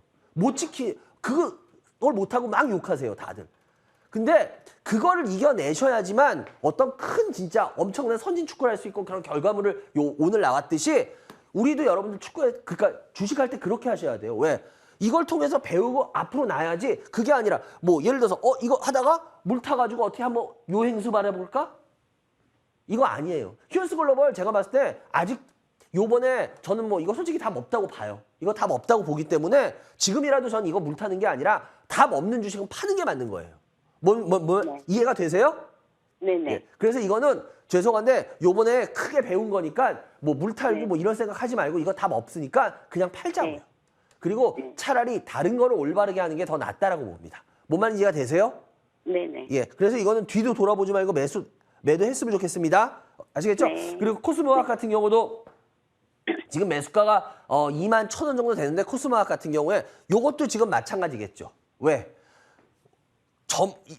그걸 못하고 막 욕하세요, 다들. 근데 그거를 이겨내셔야지만 어떤 큰 진짜 엄청난 선진 축구를 할 수 있고 그런 결과물을 오늘 나왔듯이 우리도 여러분들 그러니까 주식할 때 그렇게 하셔야 돼요. 왜? 이걸 통해서 배우고 앞으로 나야지 그게 아니라 예를 들어서 이거 하다가 물 타가지고 어떻게 한번 요행수 말해볼까? 이거 아니에요. 휴어스 글로벌 제가 봤을 때 아직 요번에 저는 이거 솔직히 답 없다고 봐요. 이거 답 없다고 보기 때문에 지금이라도 저는 이거 물 타는 게 아니라 답 없는 주식은 파는 게 맞는 거예요. 네. 이해가 되세요? 네네. 그래서 이거는 죄송한데 요번에 크게 배운 거니까 뭐 물 탈고 네. 뭐 이런 생각 하지 말고 이거 답 없으니까 그냥 팔자고요. 네. 그리고 네. 차라리 다른 거를 올바르게 하는 게 더 낫다라고 봅니다. 뭔 말인지 이해가 되세요? 네네. 예. 그래서 이거는 뒤도 돌아보지 말고 매도했으면 좋겠습니다. 아시겠죠? 네. 그리고 코스모학 같은 경우도 지금 매수가가 2만 1,000원 정도 되는데 코스모학 같은 경우에 요것도 지금 마찬가지겠죠. 왜?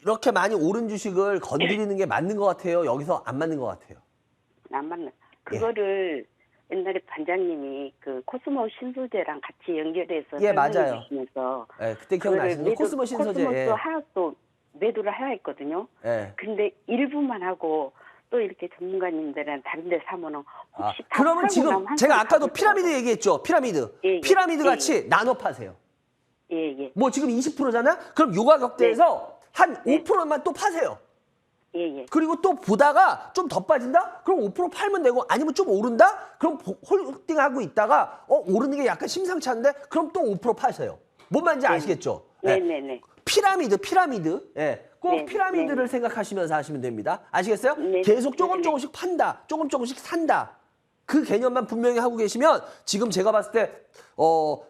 이렇게 많이 오른 주식을 건드리는 게 맞는 것 같아요? 여기서 안 맞는 것 같아요? 안 맞나? 그거를 옛날에 반장님이 그 코스모 신소재랑 같이 연결해서 예, 설명해 맞아요. 주시면서 예, 그때 기억나시죠? 코스모 신소재. 예. 코스모도 하나 또 매도를 해야 했거든요. 예. 근데 일부만 하고 또 이렇게 전문가님들은 다른 데 사면은 혹시 다 그러면 팔고 지금 나면 한 제가 손에 아까도 받을 피라미드 거라고. 얘기했죠? 피라미드. 예, 예. 피라미드 예, 같이 나눠 파세요. 예, 예. 뭐 지금 20%잖아? 그럼 요 가격대에서 한 5%만 또 파세요. 예, 예. 그리고 또 보다가 좀 더 빠진다? 그럼 5% 팔면 되고 아니면 좀 오른다? 그럼 홀딩하고 있다가 오르는 게 약간 심상치 않은데? 그럼 또 5% 파세요. 뭔 말인지 아시겠죠? 예. 네네네. 피라미드. 예. 꼭 네, 피라미드를 생각하시면서 하시면 됩니다. 아시겠어요? 네, 계속 네, 네. 조금씩 판다. 조금씩 산다. 그 개념만 분명히 하고 계시면 지금 제가 봤을 때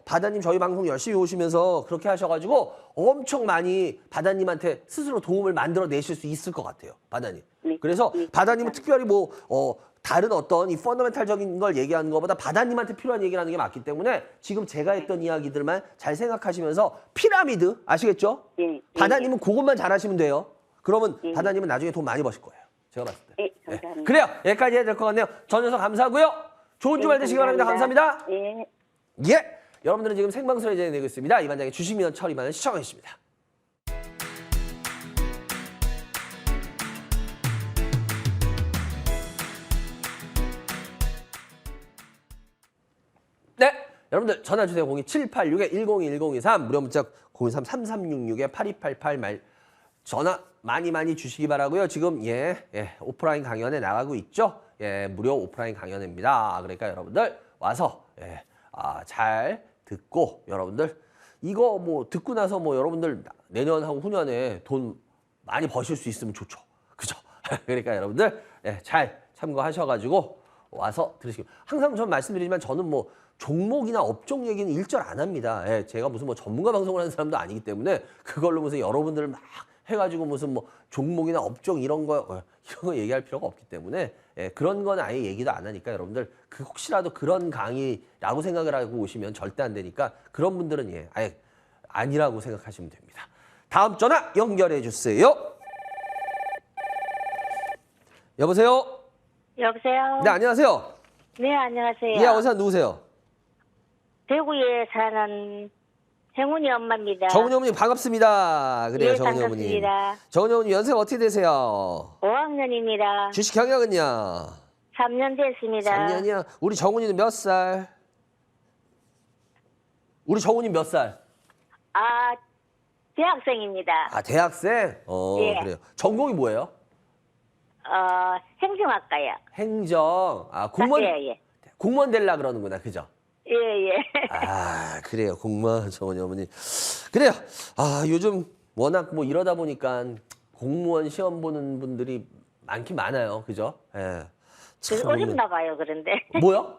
바다님 저희 방송 열심히 오시면서 그렇게 하셔가지고 엄청 많이 바다님한테 스스로 도움을 만들어 내실 수 있을 것 같아요. 바다님. 네, 그래서 네, 바다님은 감사합니다. 특별히 뭐 다른 어떤 이 펀더멘탈적인 걸 얘기하는 것보다 바다님한테 필요한 얘기를 하는 게 맞기 때문에 지금 제가 했던 이야기들만 잘 생각하시면서 피라미드 아시겠죠? 예, 예, 바다님은 그것만 잘하시면 돼요. 그러면 예. 바다님은 나중에 돈 많이 버실 거예요. 제가 봤을 때. 예, 감사합니다. 그래요. 여기까지 해야 될 것 같네요. 전현석 감사하고요. 좋은 주말 되시기 바랍니다. 감사합니다. 예. 예. 여러분들은 지금 생방송에 진행되고 있습니다. 이 반장의 주식민원 처리만을 시청해 주십니다. 네. 여러분들 전화 주세요. 02786-1023 무료 문자 023-3366-8288 말 전화 많이 주시기 바라고요. 지금 오프라인 강연에 나가고 있죠. 무료 오프라인 강연입니다. 그러니까 여러분들 와서 잘 듣고 여러분들 이거 뭐 듣고 나서 뭐 여러분들 내년하고 후년에 돈 많이 버실 수 있으면 좋죠. 그죠? 그러니까 여러분들 잘 참고하셔가지고 와서 들으시고 항상 전 말씀드리지만 저는 뭐 종목이나 업종 얘기는 일절 안 합니다. 제가 무슨 뭐 전문가 방송을 하는 사람도 아니기 때문에 그걸로 무슨 여러분들 막 해가지고 무슨 뭐 종목이나 업종 이런 거 얘기할 필요가 없기 때문에 그런 건 아예 얘기도 안 하니까 여러분들 혹시라도 그런 강의라고 생각을 하고 오시면 절대 안 되니까 그런 분들은 아예 아니라고 생각하시면 됩니다. 다음 전화 연결해 주세요. 여보세요? 여보세요? 네, 안녕하세요. 네, 안녕하세요. 예, 어디서 누구세요? 대구에 사는 행운이 엄마입니다. 정은이 어머님 반갑습니다. 그래요, 예, 정은이 어머님. 반갑습니다. 정은이 어머님 연세가 어떻게 되세요? 5학년입니다. 주식 경력은요? 3년 됐습니다. 3년이요? 우리 정훈이는 몇 살? 우리 정훈이 몇 살? 아, 대학생입니다. 아, 대학생? 예. 그래요. 전공이 뭐예요? 행정학과요. 행정. 아, 공무원, 예. 공무원 되려 그러는구나. 그죠? 예, 예. 아, 그래요. 공무원 정훈이 어머니. 그래요. 아, 요즘 워낙 뭐 이러다 보니까 공무원 시험 보는 분들이 많긴 많아요. 그죠? 예. 되게 참 어렵나 봐요, 그런데. 뭐요?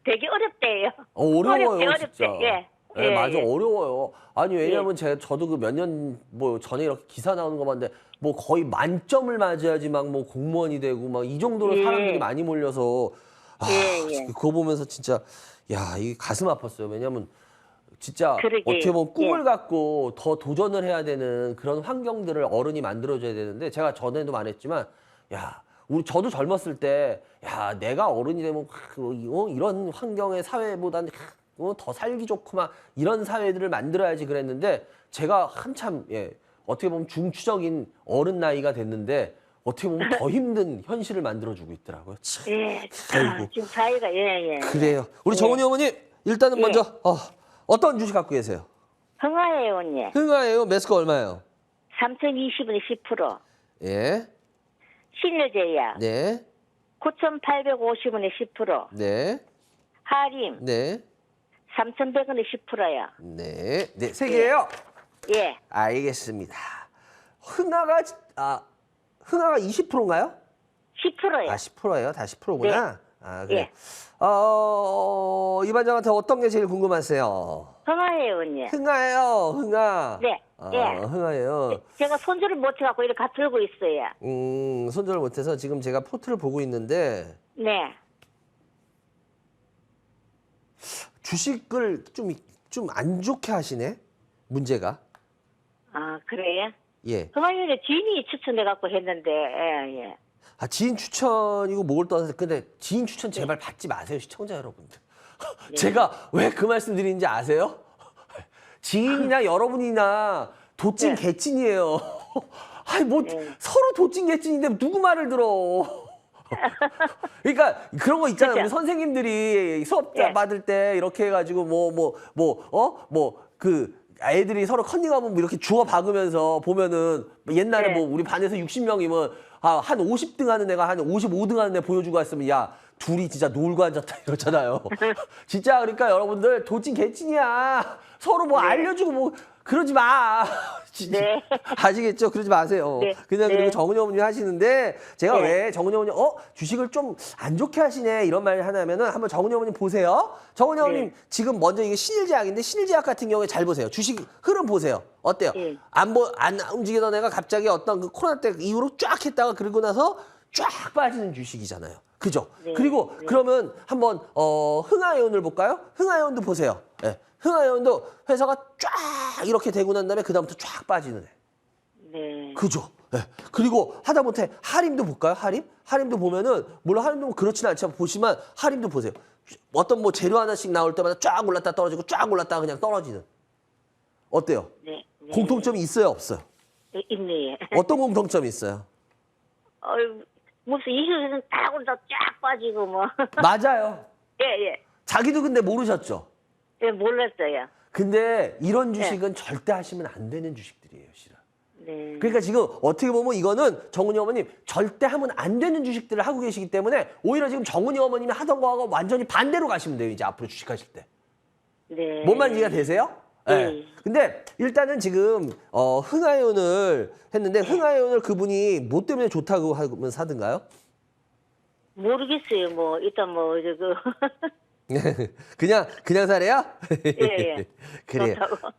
되게 어렵대요. 어려워요, 어렵대. 진짜. 예. 예, 맞아, 예. 어려워요. 아니, 왜냐면 저도 그 몇 년 뭐 전에 이렇게 기사 나오는 거 봤는데 뭐 거의 만점을 맞아야지 막 뭐 공무원이 되고 막 이 정도로 예. 사람들이 많이 몰려서 예. 그거 보면서 진짜 야, 이게 가슴 아팠어요. 왜냐면 진짜 그러게요. 어떻게 보면 꿈을 예. 갖고 더 도전을 해야 되는 그런 환경들을 어른이 만들어줘야 되는데 제가 전에도 말했지만 야, 저도 젊었을 때 야, 내가 어른이 되면 이런 환경의 사회보다는 더 살기 좋고 막 이런 사회들을 만들어야지 그랬는데 제가 한참 어떻게 보면 중추적인 어른 나이가 됐는데 어떻게 보면 더 힘든 현실을 만들어주고 있더라고요. 참. 예. 아이고. 지금 사이가, 예. 그래요. 우리 예. 정은이 어머님 일단은 예. 먼저 어떤 주식 갖고 계세요? 흥화예요, 언니. 흥하예요. 매수가 얼마예요? 3,020원에 10%. 예. 신여제약. 네. 9,850원에 10%. 네. 하림. 네. 3,100원에 10%야. 네. 네. 세 개예요. 예. 알겠습니다. 흥하가 20%인가요? 10%요. 아, 10%예요? 다 10%구나. 아, 그래. 예. 이 반장한테 어떤 게 제일 궁금하세요? 흥하예요, 언니. 흥아예요, 흥아. 네. 예. 흥아예요. 제가 손주를 못 해갖고 이렇게 같이 들고 있어요. 손절을 못해서 지금 제가 포트를 보고 있는데 네. 주식을 좀 안 좋게 하시네. 문제가. 아, 그래요? 예. 흥하연에 지인이 추천해갖고 했는데, 예. 아, 지인 추천이고 뭐를 떠나서 근데 지인 추천 제발 받지 마세요, 시청자 여러분들. 제가 왜 그 말씀 드리는지 아세요? 지인이나 여러분이나 도찐 네. 개찐이에요. 아니 뭐 서로 도찐 개찐인데 누구 말을 들어. 그러니까 그런 거 있잖아요. 그죠? 우리 선생님들이 수업 예. 받을 때 이렇게 해가지고 그 애들이 서로 컨닝하면 뭐 이렇게 주워 박으면서 보면은 옛날에 네. 뭐 우리 반에서 60명이면 한 50등 하는 애가 한 55등 하는 애 보여주고 왔으면 야 둘이 진짜 놀고 앉았다 이러잖아요. 진짜 그러니까 여러분들 도찐 개찐이야. 서로 뭐 알려주고 뭐 그러지 마. 진짜. 네. 아시겠죠? 그러지 마세요. 네. 그냥 네. 그리고 정은영 어머니 하시는데 제가 네. 왜 정은영 어머니 주식을 좀 안 좋게 하시네 이런 말 하냐면은 한번 정은영 어머니 보세요. 정은영 어머님 네. 지금 먼저 이게 신일제약인데 신일제약 같은 경우에 잘 보세요. 주식 흐름 보세요. 어때요? 네. 안 움직이던 애가 갑자기 어떤 그 코로나 때 이후로 쫙 했다가 그러고 나서 쫙 빠지는 주식이잖아요. 그죠? 네. 그리고 네. 그러면 한번 흥하해온을 볼까요? 흥하해온도 보세요. 예. 흥하해온도 회사가 쫙 이렇게 되고 난 다음에 그다음부터 쫙 빠지는 애. 네. 그죠? 예. 그리고 하다못해 하림도 볼까요? 하림도 보면은 물론 하림도 그렇지는 않지만 보시면 하림도 보세요. 어떤 뭐 재료 하나씩 나올 때마다 쫙 올랐다 떨어지고 쫙 올랐다가 그냥 떨어지는. 어때요? 네. 네. 공통점이 있어요, 없어요? 있네. 어떤 공통점이 있어요? 무슨 이슈에서는 딱 올라 쫙 빠지고 뭐. 맞아요. 예. 자기도 근데 모르셨죠? 예, 몰랐어요. 근데 이런 주식은 절대 하시면 안 되는 주식들이에요, 실은. 네. 그러니까 지금 어떻게 보면 이거는 정은희 어머님 절대 하면 안 되는 주식들을 하고 계시기 때문에 오히려 지금 정은희 어머님이 하던 거하고 완전히 반대로 가시면 돼요, 이제 앞으로 주식하실 때. 네. 뭔 말인지 이해가 되세요? 네. 근데 일단은 지금 흥하해온을 했는데 흥하해온을 그분이 뭐 때문에 좋다고 하면 사든가요? 모르겠어요. 뭐 일단 뭐 이제 그냥 사래요? 예. 그래요. 좋다고.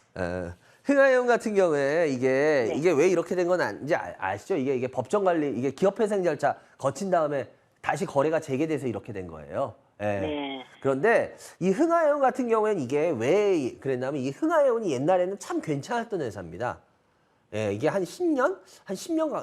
흥하해온 같은 경우에 네. 이게 왜 이렇게 된 건 아닌지 아시죠? 이게 법정 관리, 이게 기업회생 절차 거친 다음에 다시 거래가 재개돼서 이렇게 된 거예요. 예. 네. 그런데 이 흥하해온 같은 경우에는 이게 왜 그랬냐면 이 흥하해온이 옛날에는 참 괜찮았던 회사입니다. 예, 이게 한 10년,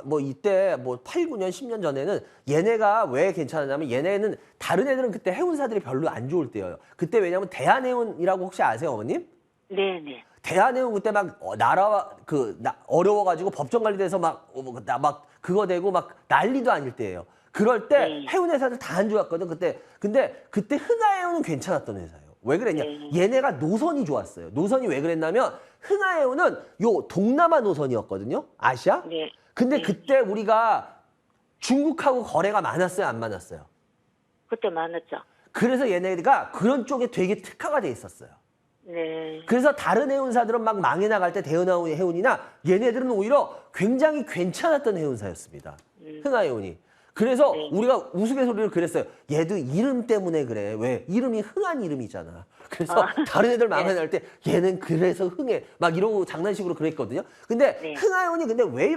뭐 이때 뭐 8, 9년, 10년 전에는 얘네가 왜 괜찮았냐면 얘네는 다른 애들은 그때 해운사들이 별로 안 좋을 때예요. 그때 왜냐면 대한해운이라고 혹시 아세요, 어머님? 네. 대한해운 그때 막 나라와 어려워가지고 법정 관리돼서 막 그거 되고 막 난리도 아닐 때예요. 그럴 때 네. 해운 회사들 다 안 좋았거든 그때. 근데 그때 흥하해운은 괜찮았던 회사예요. 왜 그랬냐? 네. 얘네가 노선이 좋았어요. 노선이 왜 그랬냐면 흥하해운은 요 동남아 노선이었거든요. 아시아? 네. 근데 그때 우리가 중국하고 거래가 많았어요, 안 많았어요? 그때 많았죠. 그래서 얘네가 그런 쪽에 되게 특화가 돼 있었어요. 네. 그래서 다른 해운사들은 막 망해 나갈 때 대한해운이나 얘네들은 오히려 굉장히 괜찮았던 해운사였습니다. 흥하해운이. 그래서 네. 우리가 우스갯소리를 그랬어요. 얘도 이름 때문에 그래. 왜? 이름이 흥한 이름이잖아. 그래서 다른 애들 망해 나갈 때 얘는 그래서 흥해. 막 이러고 장난식으로 그랬거든요. 근데 네. 흥하해운이 근데 왜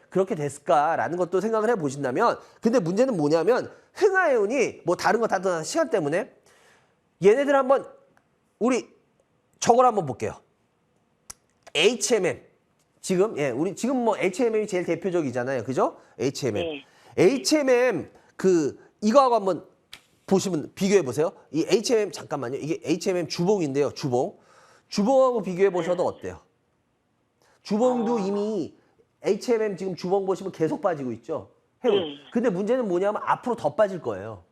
그렇게 됐을까라는 것도 생각을 해보신다면 근데 문제는 뭐냐면 흥하해운이 뭐 다른 거 다 떠나 시간 때문에 얘네들 한번 우리 저걸 한번 볼게요. HMM. 지금, 우리 지금 뭐 HMM이 제일 대표적이잖아요. 그죠? HMM. 네. HMM, 이거하고 한번 보시면, 비교해 보세요. 이 HMM, 잠깐만요. 이게 HMM 주봉인데요. 주봉하고 비교해 보셔도 어때요? 주봉도 이미 HMM 지금 주봉 보시면 계속 빠지고 있죠? 해운. 근데 문제는 뭐냐면 앞으로 더 빠질 거예요.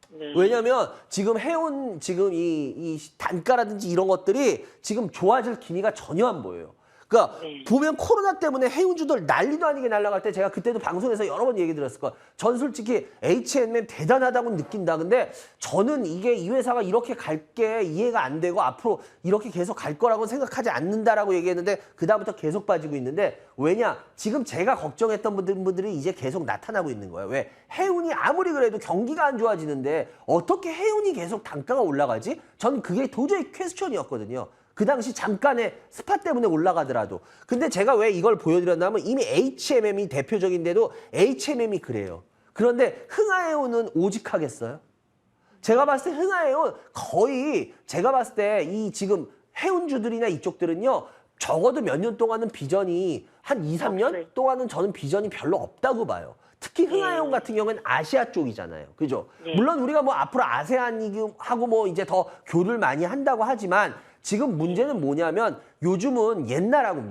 네. 왜냐면 지금 해운 지금 이 단가라든지 이런 것들이 지금 좋아질 기미가 전혀 안 보여요. 그러니까 네. 보면 코로나 때문에 해운주들 난리도 아니게 날아갈 때 제가 그때도 방송에서 여러 번 얘기 드렸을 거예요. 전 솔직히 H&M 대단하다고 느낀다. 근데 저는 이게 이 회사가 이렇게 갈 게 이해가 안 되고 앞으로 이렇게 계속 갈 거라고 생각하지 않는다라고 얘기했는데 그다음부터 계속 빠지고 있는데 왜냐? 지금 제가 걱정했던 분들이 이제 계속 나타나고 있는 거예요. 왜? 해운이 아무리 그래도 경기가 안 좋아지는데 어떻게 해운이 계속 단가가 올라가지? 저는 그게 도저히 퀘스천이었거든요. 그 당시 잠깐의 스팟 때문에 올라가더라도. 근데 제가 왜 이걸 보여드렸냐면 이미 H&M이 대표적인데도 H&M이 그래요. 그런데 흥하해운은 오직하겠어요? 제가 봤을 때 흥하해운 거의 제가 봤을 때 이 지금 해운주들이나 이쪽들은요. 적어도 몇 년 동안은 비전이 한 2, 3년 네. 동안은 저는 비전이 별로 없다고 봐요. 특히 흥하해운 같은 경우는 아시아 쪽이잖아요. 그죠? 네. 물론 우리가 뭐 앞으로 아세안하고 뭐 이제 더 교류를 많이 한다고 하지만 지금 문제는 뭐냐면 요즘은 옛날하고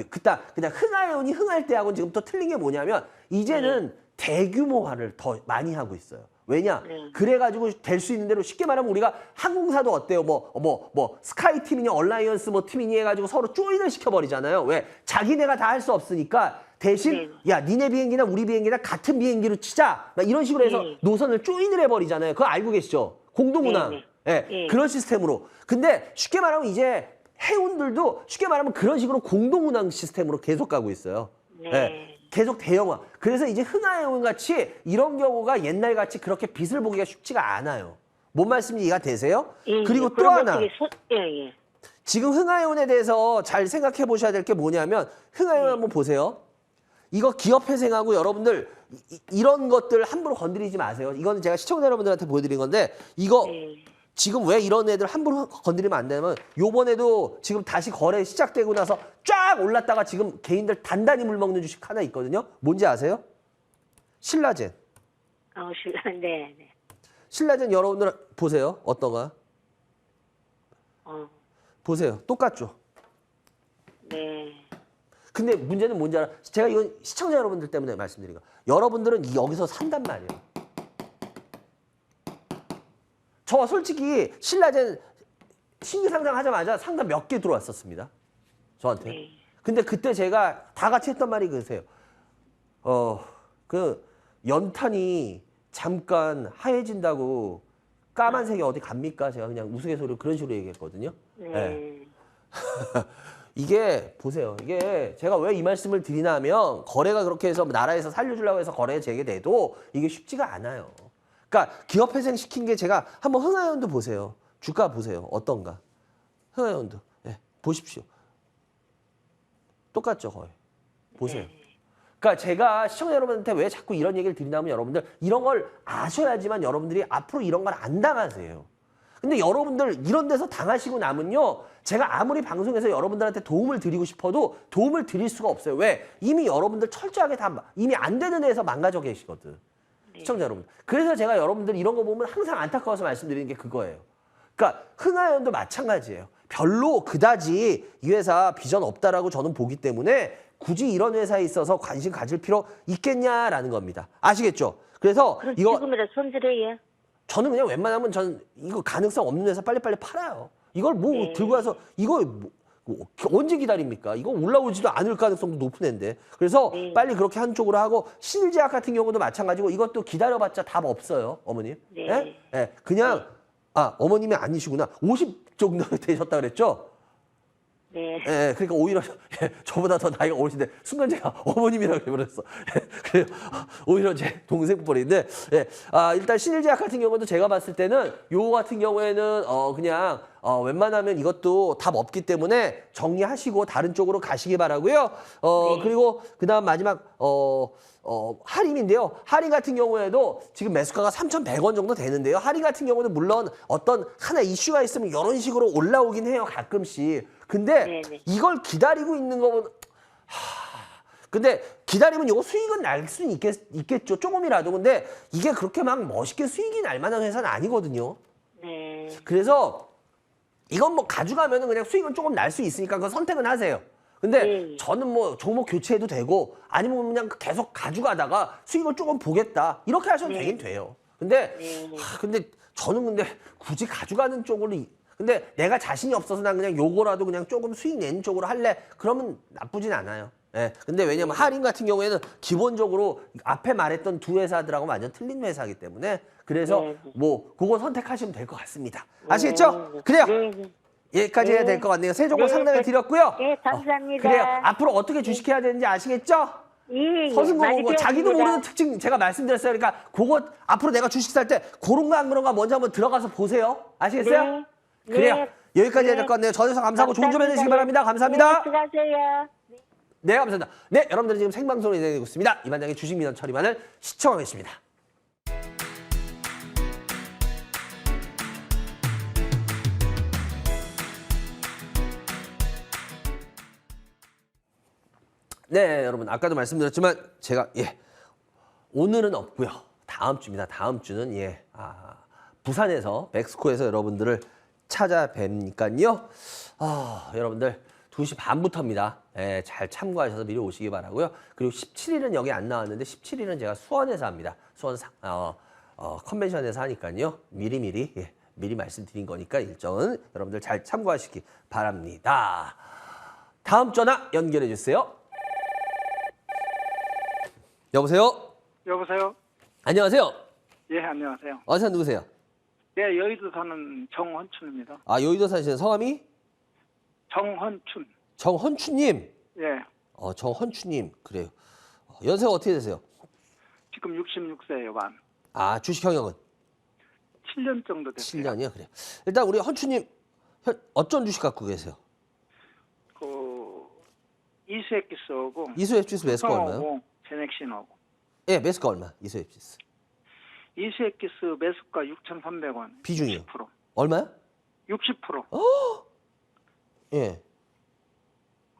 그냥 흥하해운이 흥할 때하고는 지금 또 틀린 게 뭐냐면 이제는 대규모화를 더 많이 하고 있어요. 왜냐? 네. 그래가지고 될 수 있는 대로 쉽게 말하면 우리가 항공사도 어때요? 스카이팀이니 얼라이언스 뭐 팀이니 해가지고 서로 조인을 시켜버리잖아요. 왜? 자기네가 다 할 수 없으니까 대신 야 니네 비행기나 우리 비행기나 같은 비행기로 치자. 막 이런 식으로 해서 네. 노선을 조인을 해버리잖아요. 그거 알고 계시죠? 공동운항. 네, 예, 네. 그런 시스템으로. 근데 쉽게 말하면 이제 해운들도 쉽게 말하면 그런 식으로 공동운항 시스템으로 계속 가고 있어요. 네. 예, 계속 대형화. 그래서 이제 흥하해운 같이 이런 경우가 옛날 같이 그렇게 빛을 보기가 쉽지가 않아요. 뭔 말씀인지 이해가 되세요? 예, 그리고 예. 또 그런 하나. 것들이 예. 지금 흥하해운에 대해서 잘 생각해 보셔야 될 게 뭐냐면 흥하해운 한번 보세요. 이거 기업회생하고 여러분들 이런 것들 함부로 건드리지 마세요. 이거는 제가 시청자 여러분들한테 보여드린 건데 이거 예. 지금 왜 이런 애들 함부로 건드리면 안 되냐면 요번에도 지금 다시 거래 시작되고 나서 쫙 올랐다가 지금 개인들 단단히 물먹는 주식 하나 있거든요. 뭔지 아세요? 신라젠. 네. 신라젠 여러분들 보세요. 어떤가? 보세요. 똑같죠? 네. 근데 문제는 뭔지 알아? 제가 이건 시청자 여러분들 때문에 말씀드린 거. 여러분들은 여기서 산단 말이에요. 저 솔직히 신라젠 신규 상장하자마자 상담 몇 개 들어왔었습니다. 저한테. 네. 근데 그때 제가 다 같이 했던 말이 그러세요. 그 연탄이 잠깐 하얘진다고 까만색이 어디 갑니까? 제가 그냥 우스갯소리로 그런 식으로 얘기했거든요. 네. 이게 보세요. 이게 제가 왜 이 말씀을 드리냐면 거래가 그렇게 해서 나라에서 살려주려고 해서 거래 재개돼도 이게 쉽지가 않아요. 그러니까 기업 회생 시킨 게 제가 한번 흥하해운도 보세요. 주가 보세요. 어떤가? 흥하해운도 보십시오. 똑같죠 거의. 보세요. 그러니까 제가 시청자 여러분한테 왜 자꾸 이런 얘기를 드리냐면 여러분들 이런 걸 아셔야지만 여러분들이 앞으로 이런 걸 안 당하세요. 근데 여러분들 이런 데서 당하시고 나면요. 제가 아무리 방송에서 여러분들한테 도움을 드리고 싶어도 도움을 드릴 수가 없어요. 왜? 이미 여러분들 철저하게 다 이미 안 되는 데에서 망가져 계시거든. 시청자 여러분. 그래서 제가 여러분들 이런 거 보면 항상 안타까워서 말씀드리는 게 그거예요. 그러니까 흥하해운도 마찬가지예요. 별로 그다지 이 회사 비전 없다라고 저는 보기 때문에 굳이 이런 회사에 있어서 관심 가질 필요 있겠냐라는 겁니다. 아시겠죠? 그래서 그럼 이거 지금이라 손질해요. 저는 그냥 웬만하면 저는 이거 가능성 없는 회사 빨리빨리 팔아요. 이걸 뭐 들고 와서 이거 언제 기다립니까? 이거 올라오지도 않을 가능성도 높은 애인데. 그래서 빨리 그렇게 한쪽으로 하고 신일제약 같은 경우도 마찬가지고 이것도 기다려봤자 답 없어요. 어머님. 네. 예? 예, 그냥 어머님이 아니시구나. 50 정도 되셨다 그랬죠? 네. 예, 그러니까 오히려 저보다 더 나이가 어리신데 순간 제가 어머님이라고 해버렸어. 그래요. 오히려 제 동생 뻘인데, 일단 신일제약 같은 경우도 제가 봤을 때는 요 같은 경우에는 그냥 웬만하면 이것도 답 없기 때문에 정리하시고 다른 쪽으로 가시기 바라고요. 그리고 그다음 마지막 할인인데요. 할인 같은 경우에도 지금 매수가가 3,100원 정도 되는데요. 할인 같은 경우는 물론 어떤 하나 이슈가 있으면 이런 식으로 올라오긴 해요. 가끔씩. 근데 네네. 이걸 기다리고 있는 거는 근데 기다리면 이거 수익은 날 수는 있겠죠. 조금이라도. 근데 이게 그렇게 막 멋있게 수익이 날 만한 회사는 아니거든요. 네. 그래서 이건 뭐 가져가면은 그냥 수익은 조금 날 수 있으니까 그 선택은 하세요. 근데 저는 뭐 종목 교체해도 되고 아니면 그냥 계속 가져가다가 수익을 조금 보겠다. 이렇게 하셔도 되긴 돼요. 근데 근데 저는 근데 굳이 가져가는 쪽으로 근데 내가 자신이 없어서 난 그냥 요거라도 그냥 조금 수익 내는 쪽으로 할래. 그러면 나쁘진 않아요. 예. 근데 왜냐면 할인 같은 경우에는 기본적으로 앞에 말했던 두 회사들하고 완전 틀린 회사이기 때문에 그래서 네. 뭐 그거 선택하시면 될 것 같습니다. 아시겠죠? 그래요. 네, 네. 여기까지 해야 될 것 같네요. 세종을 네, 상담해 네. 드렸고요. 네, 감사합니다. 그래요. 앞으로 어떻게 주식해야 되는지 아시겠죠? 예, 서승고 그거 자기도 배웠습니다. 모르는 특징 제가 말씀드렸어요. 그러니까 그거 앞으로 내가 주식 살 때 그런가 안 그런가 먼저 한번 들어가서 보세요. 아시겠어요? 네. 그래요. 네. 여기까지 해야 네. 될 것 같네요. 전해서 감사하고 좋은 좀 감사합니다. 해주시기 바랍니다. 감사합니다. 네, 수고하세요. 네, 감사합니다. 네, 여러분들은 지금 생방송으로 진행되고 있습니다. 이 반장의 주식 민원 처리만을 시청하고 계십니다. 네, 여러분 아까도 말씀드렸지만 제가 오늘은 없고요. 다음 주입니다. 다음 주는 부산에서 멕시코에서 여러분들을 찾아뵙니까요. 여러분들 2시 반부터입니다. 잘 참고하셔서 미리 오시기 바라고요. 그리고 17일은 여기 안 나왔는데 17일은 제가 수원에서 합니다. 수원 컨벤션에서 하니까요. 미리 말씀드린 거니까 일정은 여러분들 잘 참고하시기 바랍니다. 다음 전화 연결해 주세요. 여보세요? 여보세요? 안녕하세요. 예, 안녕하세요. 어디서 누구세요? 예, 여의도 사는 정헌춘입니다. 아, 여의도 사시는 성함이? 정헌춘. 정헌춘님. 예, 정헌춘님. 그래요. 연세가 어떻게 되세요? 지금 66세예요, 만. 아, 주식 경영은? 7년 정도 됐어요. 7년이요? 그래요. 일단 우리 헌춘님, 어쩐 주식 갖고 계세요? 이수액기스하고 이수앱지수 매수가 얼마요? 제넥신하고. 예, 매수가 얼마? 이수앱지수. 이수액기스 매수가 6,300원. 비중이요? 60%. 얼마요? 60%. 예.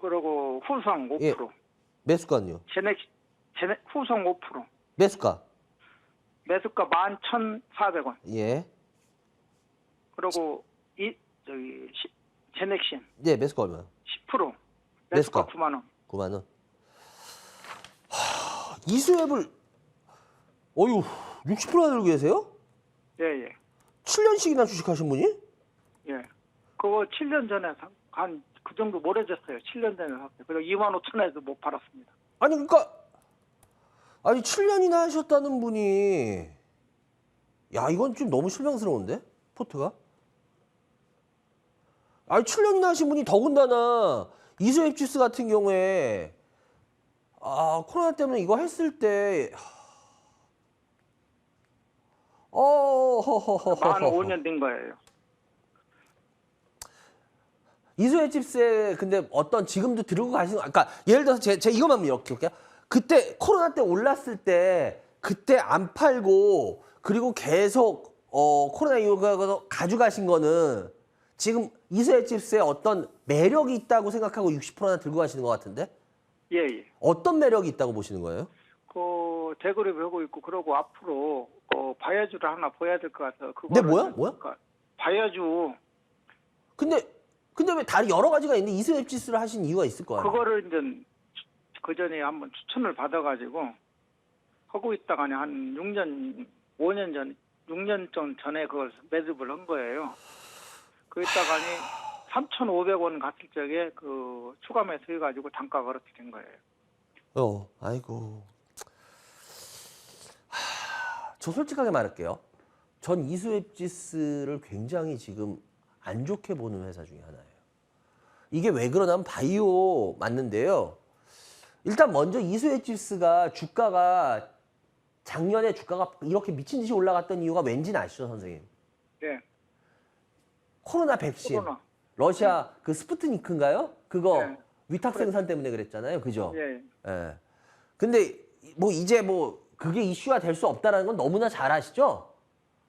그리고 후성 5%. 예. 매수가는요? 후성 5%. 매수가? 매수가 11,400원. 예. 그리고 제넥신 예, 매수가 얼마요? 10%. 매수가? 매수가 9만 원. 9만 원. 이수앱을 60%나 들고 계세요? 예, 예. 7년씩이나 주식하신 분이? 예. 그거 7년 전에 한 그 정도 오래됐어요. 7년 전에 샀어요. 그래서 2만 5천원에서 못 팔았습니다. 아니 그러니까 7년이나 하셨다는 분이 이건 좀 너무 실망스러운데 포트가? 7년이나 하신 분이 더군다나 이수앱지수 같은 경우에 코로나 때문에 이거 했을 때 만 5년 된 거예요. 이수앱지수에 근데 어떤 지금도 들고 가시는 그러니까 예를 들어서 제 이것만 이렇게 볼게요. 그때 코로나 때 올랐을 때 그때 안 팔고 그리고 계속 코로나 이후에 가져가신 거는 지금 이수앱지수에 어떤 매력이 있다고 생각하고 60%나 들고 가시는 것 같은데? 예, 예. 어떤 매력이 있다고 보시는 거예요? 대그룹 하고 있고 그러고 앞으로 바이오주를 하나 보여야 될 것 같아서 그거. 네, 뭐야? 바이오주 근데 왜 다른 여러 가지가 있는데 이수앱지수를 하신 이유가 있을 거 아니에요? 그거를 이제 그 전에 한번 추천을 받아가지고 하고 있다가니 한 6년 전에 그걸 매집을 한 거예요. 그랬다가니 3,500원 갔을 적에 추가 매수해가지고 단가가 그렇게 된 거예요. 아이고. 저 솔직하게 말할게요. 전 이수앱지수를 굉장히 지금 안 좋게 보는 회사 중에 하나예요. 이게 왜 그러냐면 바이오 맞는데요. 일단 먼저 이수앱지수가 주가가 작년에 주가가 이렇게 미친 듯이 올라갔던 이유가 왠지는 아시죠, 선생님? 네. 코로나 백신. 코로나. 러시아 그 스푸트니크인가요? 그거 네. 위탁 생산 때문에 그랬잖아요. 그죠? 예. 예. 근데 이제 그게 이슈가 될 수 없다라는 건 너무나 잘 아시죠?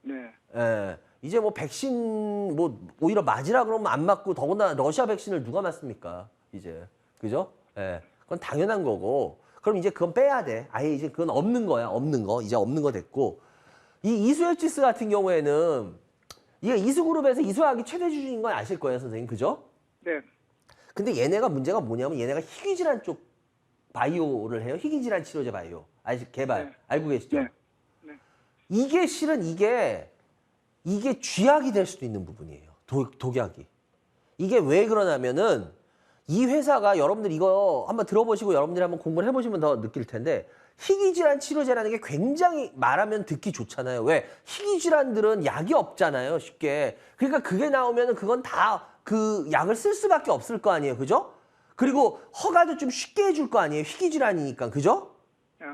네. 예. 이제 백신 오히려 맞으라 그러면 안 맞고 더군다나 러시아 백신을 누가 맞습니까? 이제. 그죠? 예. 그건 당연한 거고. 그럼 이제 그건 빼야 돼. 아예 이제 그건 없는 거야. 없는 거. 이제 없는 거 됐고. 이 이수앱지수 같은 경우에는 이게 이수그룹에서 이수화학이 최대 주주인 건 아실 거예요, 선생님. 그죠? 네. 근데 얘네가 문제가 뭐냐면 얘네가 희귀질환 쪽 바이오를 해요. 희귀질환 치료제 바이오. 개발. 네. 알고 계시죠? 네. 이게 실은 이게 쥐약이 될 수도 있는 부분이에요. 독약이. 이게 왜 그러냐면은 이 회사가 여러분들 이거 한번 들어보시고 여러분들이 한번 공부를 해보시면 더 느낄 텐데 희귀질환 치료제라는 게 굉장히 말하면 듣기 좋잖아요. 왜? 희귀질환들은 약이 없잖아요. 쉽게. 그러니까 그게 나오면은 그건 다 그 약을 쓸 수밖에 없을 거 아니에요. 그죠? 그리고 허가도 좀 쉽게 해줄 거 아니에요. 희귀질환이니까. 그죠? 예.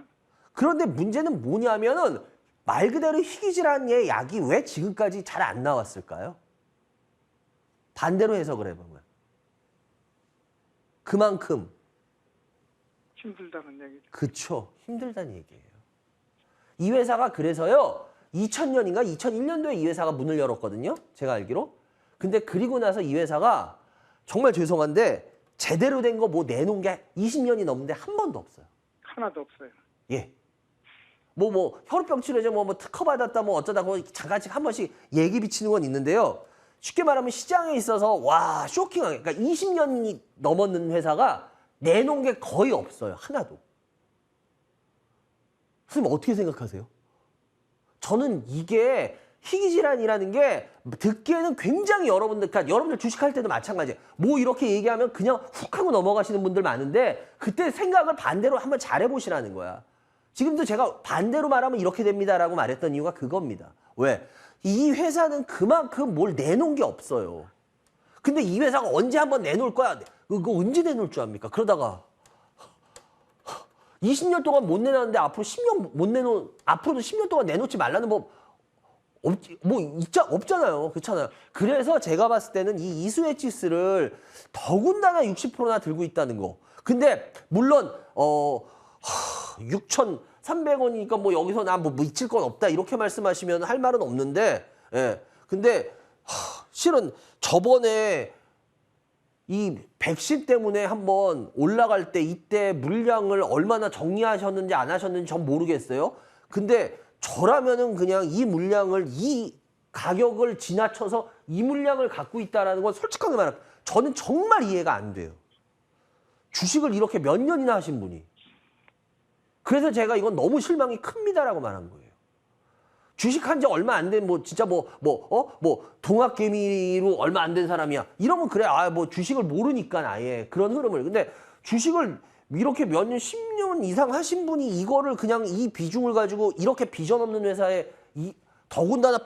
그런데 문제는 뭐냐면은 말 그대로 희귀질환의 약이 왜 지금까지 잘 안 나왔을까요? 반대로 해석을 해보면. 그만큼. 힘들다는 얘기죠. 그쵸. 힘들다는 얘기예요. 이 회사가 그래서요. 2000년인가 2001년도에 이 회사가 문을 열었거든요. 제가 알기로. 근데 그리고 나서 이 회사가 정말 죄송한데 제대로 된 거 뭐 내놓은 게 20년이 넘는데 한 번도 없어요. 하나도 없어요. 예. 혈우병 치료제 뭐 특허 받았다 뭐 어쩌다 뭐 잠깐씩 한 번씩 얘기 비치는 건 있는데요. 쉽게 말하면 시장에 있어서 와 쇼킹하게 그러니까 20년이 넘었는 회사가 내놓은 게 거의 없어요. 하나도. 선생님 어떻게 생각하세요? 저는 이게 희귀질환이라는 게 듣기에는 굉장히 그러니까 여러분들 주식할 때도 마찬가지예요. 뭐 이렇게 얘기하면 그냥 훅 하고 넘어가시는 분들 많은데 그때 생각을 반대로 한번 잘해보시라는 거야. 지금도 제가 반대로 말하면 이렇게 됩니다라고 말했던 이유가 그겁니다. 왜? 이 회사는 그만큼 뭘 내놓은 게 없어요. 근데 이 회사가 언제 한번 내놓을 거야? 그거 언제 내놓을 줄 압니까? 그러다가 20년 동안 못 내놨는데 앞으로 10년 못 앞으로도 10년 동안 내놓지 말라는 없잖아요. 그렇잖아요. 그래서 제가 봤을 때는 이 이수에치스를 더군다나 60%나 들고 있다는 거. 근데 물론 6,300원이니까 뭐 여기서 나 뭐 미칠 건 없다 이렇게 말씀하시면 할 말은 없는데, 예. 근데 실은 저번에 이 백신 때문에 한번 올라갈 때 이때 물량을 얼마나 정리하셨는지 안 하셨는지 전 모르겠어요. 근데 저라면은 그냥 이 물량을 이 가격을 지나쳐서 이 물량을 갖고 있다라는 건 솔직하게 말하면 저는 정말 이해가 안 돼요. 주식을 이렇게 몇 년이나 하신 분이. 그래서 제가 이건 너무 실망이 큽니다라고 말한 거예요. 주식한 지 얼마 안 된 진짜 동학개미로 얼마 안 된 사람이야. 이러면 그래. 주식을 모르니까 아예 그런 흐름을. 근데 주식을 이렇게 몇 년, 10년 이상 하신 분이 이거를 그냥 이 비중을 가지고 이렇게 비전 없는 회사에 더군다나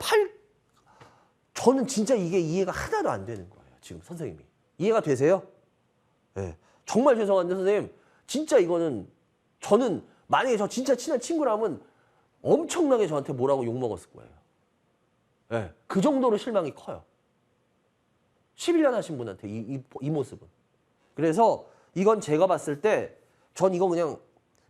저는 진짜 이게 이해가 하나도 안 되는 거예요. 지금 선생님이. 이해가 되세요? 네. 정말 죄송한데 선생님. 진짜 이거는 저는 만약에 저 진짜 친한 친구라면 엄청나게 저한테 뭐라고 욕먹었을 거예요. 네. 그 정도로 실망이 커요. 11년 하신 분한테 이 모습은. 그래서 이건 제가 봤을 때 전 이거 그냥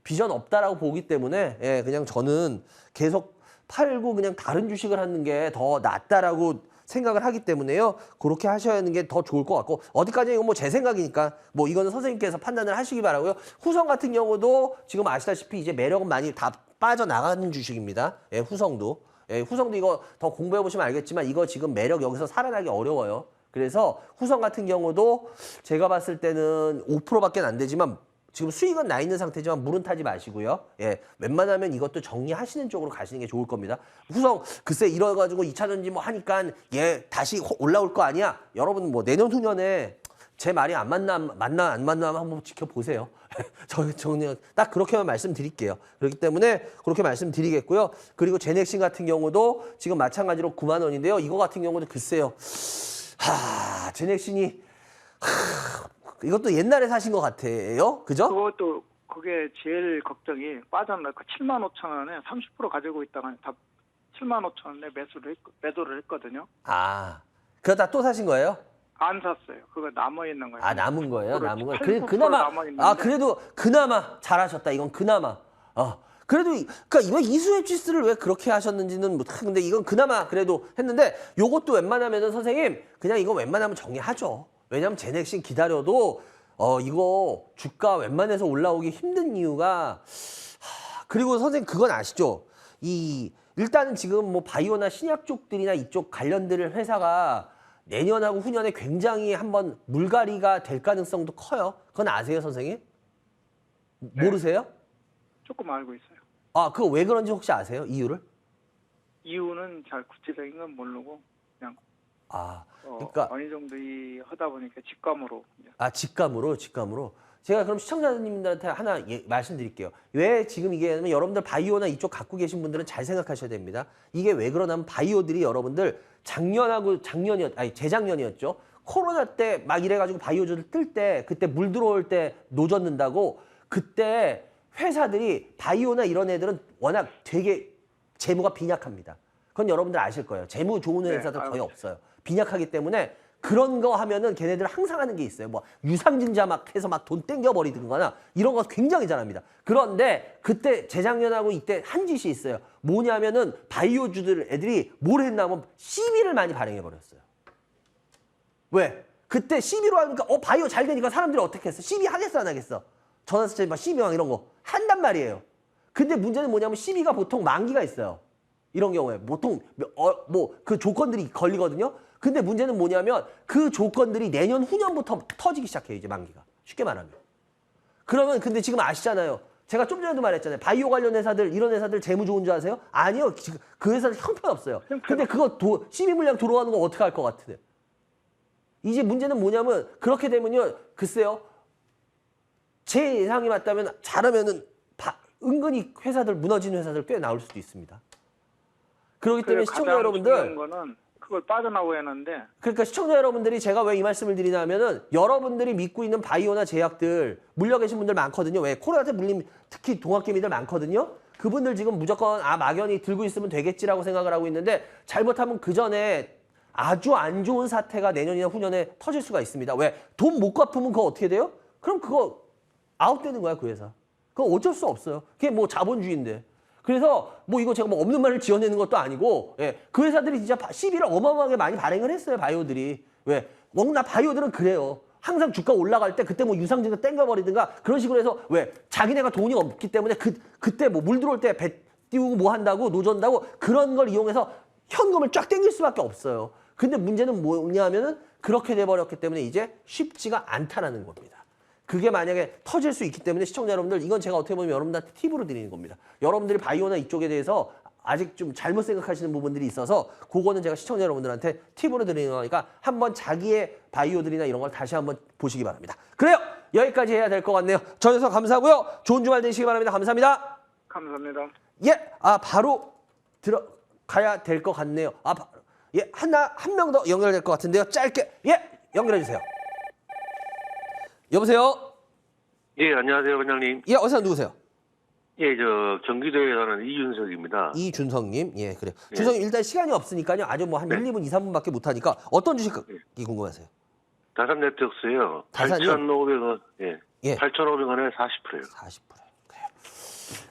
비전 없다라고 보기 때문에 그냥 저는 계속 팔고 그냥 다른 주식을 하는 게 더 낫다라고 생각을 하기 때문에요. 그렇게 하셔야 하는 게 더 좋을 것 같고 어디까지 이건 제 생각이니까 이거는 선생님께서 판단을 하시기 바라고요. 후성 같은 경우도 지금 아시다시피 이제 매력은 많이 다 빠져나가는 주식입니다. 후성도. 후성도 이거 더 공부해 보시면 알겠지만 이거 지금 매력 여기서 살아나기 어려워요. 그래서 후성 같은 경우도 제가 봤을 때는 5%밖에 안 되지만 지금 수익은 나 있는 상태지만 물은 타지 마시고요. 웬만하면 이것도 정리하시는 쪽으로 가시는 게 좋을 겁니다. 후성 글쎄 이래가지고 2차전지 하니까 다시 올라올 거 아니야. 여러분 내년 후년에 제 말이 안 맞나 안 맞나 한번 지켜보세요. 저는 딱 그렇게만 말씀드릴게요. 그렇기 때문에 그렇게 말씀드리겠고요. 그리고 제넥신 같은 경우도 지금 마찬가지로 9만 원인데요. 이거 같은 경우도 글쎄요. 제넥신이 이것도 옛날에 사신 것 같아요. 그죠? 그것도 그게 제일 걱정이 빠져나가 7만 5천 원에 30% 가지고 있다가 다 7만 5천 원에 매도를 했거든요. 그러다 또 사신 거예요? 안 샀어요. 그거 남아 있는 거예요. 남은 거예요? 남은 거예요? 8% 그나마 남아있는데. 그래도 그나마 잘하셨다. 이건 그나마. 그래도 그러니까 이번 이수에치스를 왜 그렇게 하셨는지는 근데 이건 그나마 그래도 했는데 요것도 웬만하면은 선생님 그냥 이거 웬만하면 정리하죠. 왜냐면 제넥신 기다려도 이거 주가 웬만해서 올라오기 힘든 이유가 그리고 선생님 그건 아시죠? 일단은 지금 바이오나 신약 쪽들이나 이쪽 관련들 회사가 내년하고 후년에 굉장히 한번 물갈이가 될 가능성도 커요. 그건 아세요, 선생님? 네. 모르세요? 조금 알고 있어요. 그거 왜 그런지 혹시 아세요? 이유를? 이유는 잘 구체적인 건 모르고 그냥 아, 그러니까 어느 정도 하다 보니까 직감으로. 이제. 직감으로. 제가 그럼 시청자님들한테 하나 말씀드릴게요. 왜 지금 이게 하면 여러분들 바이오나 이쪽 갖고 계신 분들은 잘 생각하셔야 됩니다. 이게 왜 그러냐면 바이오들이 여러분들 재작년이었죠. 코로나 때 막 이래가지고 바이오주를 뜰 때 그때 물 들어올 때 노졌는다고 그때 회사들이 바이오나 이런 애들은 워낙 되게 재무가 빈약합니다. 그건 여러분들 아실 거예요. 재무 좋은 회사들 거의 없어요. 빈약하기 때문에 그런 거 하면은 걔네들 항상 하는 게 있어요. 뭐 유상증자 막 해서 막 돈 땡겨버리든거나 이런 거 굉장히 잘합니다. 그런데 그때 재작년하고 이때 한 짓이 있어요. 뭐냐면은 바이오주들 애들이 뭘 했냐면 시비를 많이 발행해버렸어요. 왜? 그때 시비로 하니까 바이오 잘 되니까 사람들이 어떻게 했어? 시비 하겠어 안 하겠어? 전화수채 막 시비왕 이런 거 한단 말이에요. 근데 문제는 뭐냐면 시비가 보통 만기가 있어요. 이런 경우에 보통 그 조건들이 걸리거든요. 근데 문제는 뭐냐면 그 조건들이 내년 후년부터 터지기 시작해요. 이제 만기가. 쉽게 말하면. 그러면 근데 지금 아시잖아요. 제가 좀 전에도 말했잖아요. 바이오 관련 회사들 이런 회사들 재무 좋은 줄 아세요? 아니요. 지금 그 회사들 형편없어요. 근데 그거 시비 물량 들어가는 거 어떻게 할 것 같으세요? 이제 문제는 뭐냐면 그렇게 되면요. 글쎄요. 제 예상이 맞다면 잘하면은 은근히 회사들 무너지는 회사들 꽤 나올 수도 있습니다. 그렇기 때문에 시청자 여러분들 중요한 거는 그걸 빠져나오야 하는데. 그러니까 시청자 여러분들이 제가 왜 이 말씀을 드리냐면은 여러분들이 믿고 있는 바이오나 제약들 물려 계신 분들 많거든요. 왜 코로나 때 물린 특히 동학개미들 많거든요. 그분들 지금 무조건 막연히 들고 있으면 되겠지라고 생각을 하고 있는데 잘못하면 그 전에 아주 안 좋은 사태가 내년이나 후년에 터질 수가 있습니다. 왜? 돈 못 갚으면 그거 어떻게 돼요? 그럼 그거 아웃되는 거야, 그 회사. 그거 어쩔 수 없어요. 그게 뭐 자본주의인데. 그래서 뭐 이거 제가 뭐 없는 말을 지어내는 것도 아니고 그 회사들이 진짜 시비를 어마어마하게 많이 발행을 했어요. 바이오들이. 왜? 워낙 바이오들은 그래요. 항상 주가 올라갈 때 그때 뭐 유상증자 땡겨버리든가 그런 식으로 해서 왜? 자기네가 돈이 없기 때문에 그때 뭐 물 들어올 때 배 띄우고 뭐 한다고 노전다고 그런 걸 이용해서 현금을 쫙 땡길 수밖에 없어요. 근데 문제는 뭐냐면은 그렇게 돼버렸기 때문에 이제 쉽지가 않다라는 겁니다. 그게 만약에 터질 수 있기 때문에 시청자 여러분들 이건 제가 어떻게 보면 여러분들한테 팁으로 드리는 겁니다. 여러분들이 바이오나 이쪽에 대해서 아직 좀 잘못 생각하시는 부분들이 있어서 그거는 제가 시청자 여러분들한테 팁으로 드리는 거니까 한번 자기의 바이오들이나 이런 걸 다시 한번 보시기 바랍니다. 그래요. 여기까지 해야 될 것 같네요. 전해서 감사하고요. 좋은 주말 되시기 바랍니다. 감사합니다. 감사합니다. 예, 바로 들어가야 될 것 같네요. 한 명 더 연결될 것 같은데요. 짧게 연결해 주세요. 여보세요? 예, 안녕하세요, 원장님. 예, 어디서 누구세요? 예, 경기도에 사는 이준석입니다. 이준성님, 예, 그래요. 예. 준성님 일단 시간이 없으니까요. 아주 뭐 한 1, 2분, 2, 3분밖에 못하니까 어떤 주식이 궁금하세요? 다산 네트워크스요. 다산이요? 8,500원, 예. 8,500원에 40%요. 40%요. 그래요.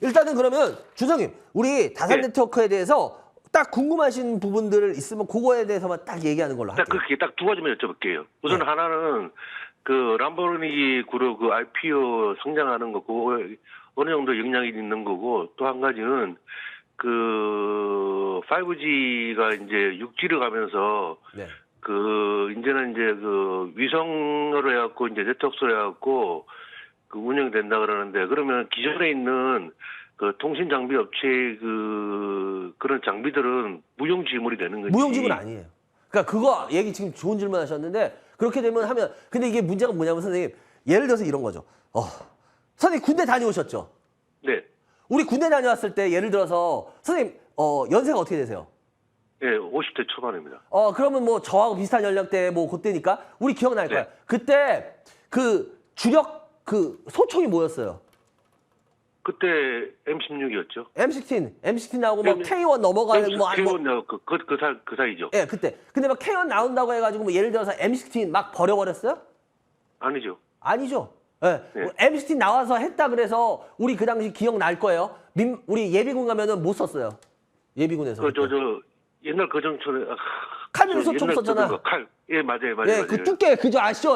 일단은 그러면 준성님, 우리 다산 예. 네트워크에 대해서 딱 궁금하신 부분들 있으면 그거에 대해서만 딱 얘기하는 걸로 할게요. 그렇게 딱 두 가지만 여쭤볼게요. 우선 네. 하나는 람보르기니 그룹 IPO 성장하는 거, 그거 어느 정도 영향이 있는 거고, 또 한 가지는 5G가 이제 6G로 가면서 네. 이제는 이제 위성으로 해갖고 이제 네트워크로 해갖고 운영이 된다 그러는데, 그러면 기존에 있는 통신 장비 업체의 그런 장비들은 무용지물이 되는 거지. 무용지물 아니에요. 그러니까 그거 얘기 지금 좋은 질문 하셨는데 그렇게 되면 하면 근데 이게 문제가 뭐냐면 선생님 예를 들어서 이런 거죠. 선생님 군대 다녀오셨죠? 네. 우리 군대 다녀왔을 때 예를 들어서 선생님 연세가 어떻게 되세요? 예, 50대 초반입니다. 그러면 뭐 저하고 비슷한 연령대 뭐 그때니까 우리 기억날 거야. 네. 그때 그 주력 소총이 뭐였어요? 그때 M16이었죠. M16 나오고 뭐 K1 넘어가는 뭐 그 사이죠. 예, 그때. 근데 막 K1 나온다고 해가지고 뭐 예를 들어서 M16 막 버려버렸어요? 아니죠. 아니죠. 예. 네. 뭐 M16 나와서 했다 그래서 우리 그 당시 기억날 거예요. 우리 예비군 가면은 못 썼어요. 예비군에서. 옛날 거정촌에 칼 소총 썼잖아. 칼. 예, 맞아요. 예, 맞아요. 그 두께 그죠 아시죠?